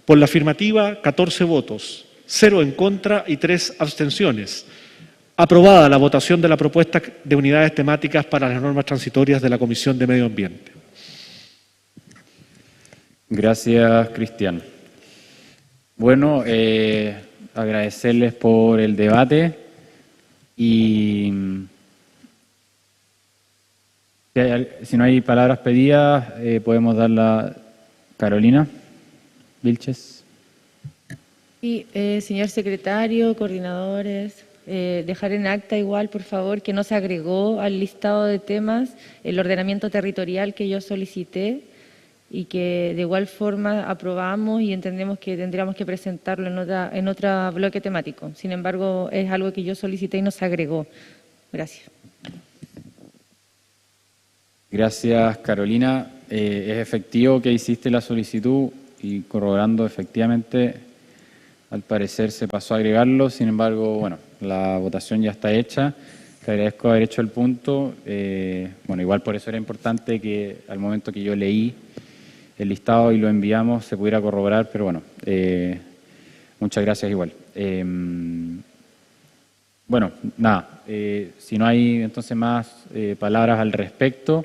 Por la afirmativa, 14 votos, 0 en contra y 3 abstenciones. Aprobada la votación de la propuesta de unidades temáticas para las normas transitorias de la Comisión de Medio Ambiente. Gracias, Cristian. Bueno, agradecerles por el debate y si no hay palabras pedidas, podemos darla. Carolina Vilches. Sí, señor secretario, coordinadores, dejar en acta igual, por favor, que no se agregó al listado de temas el ordenamiento territorial que yo solicité y que de igual forma aprobamos y entendemos que tendríamos que presentarlo en otro bloque temático. Sin embargo, es algo que yo solicité y no se agregó. Gracias. Gracias, Carolina. Es efectivo que hiciste la solicitud y corroborando efectivamente, al parecer se pasó a agregarlo. Sin embargo, bueno, la votación ya está hecha. Te agradezco haber hecho el punto. Bueno, igual por eso era importante que al momento que yo leí el listado y lo enviamos se pudiera corroborar, pero bueno, muchas gracias igual. Bueno, nada, si no hay entonces más palabras al respecto,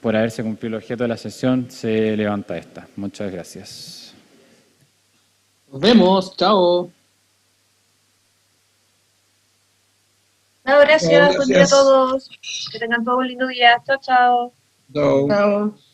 por haberse cumplido el objeto de la sesión, se levanta esta. Muchas gracias. Nos vemos, chao. No, gracias. Buen día a todos. Que tengan todo un lindo día. Chao, chao. Chao. Chao.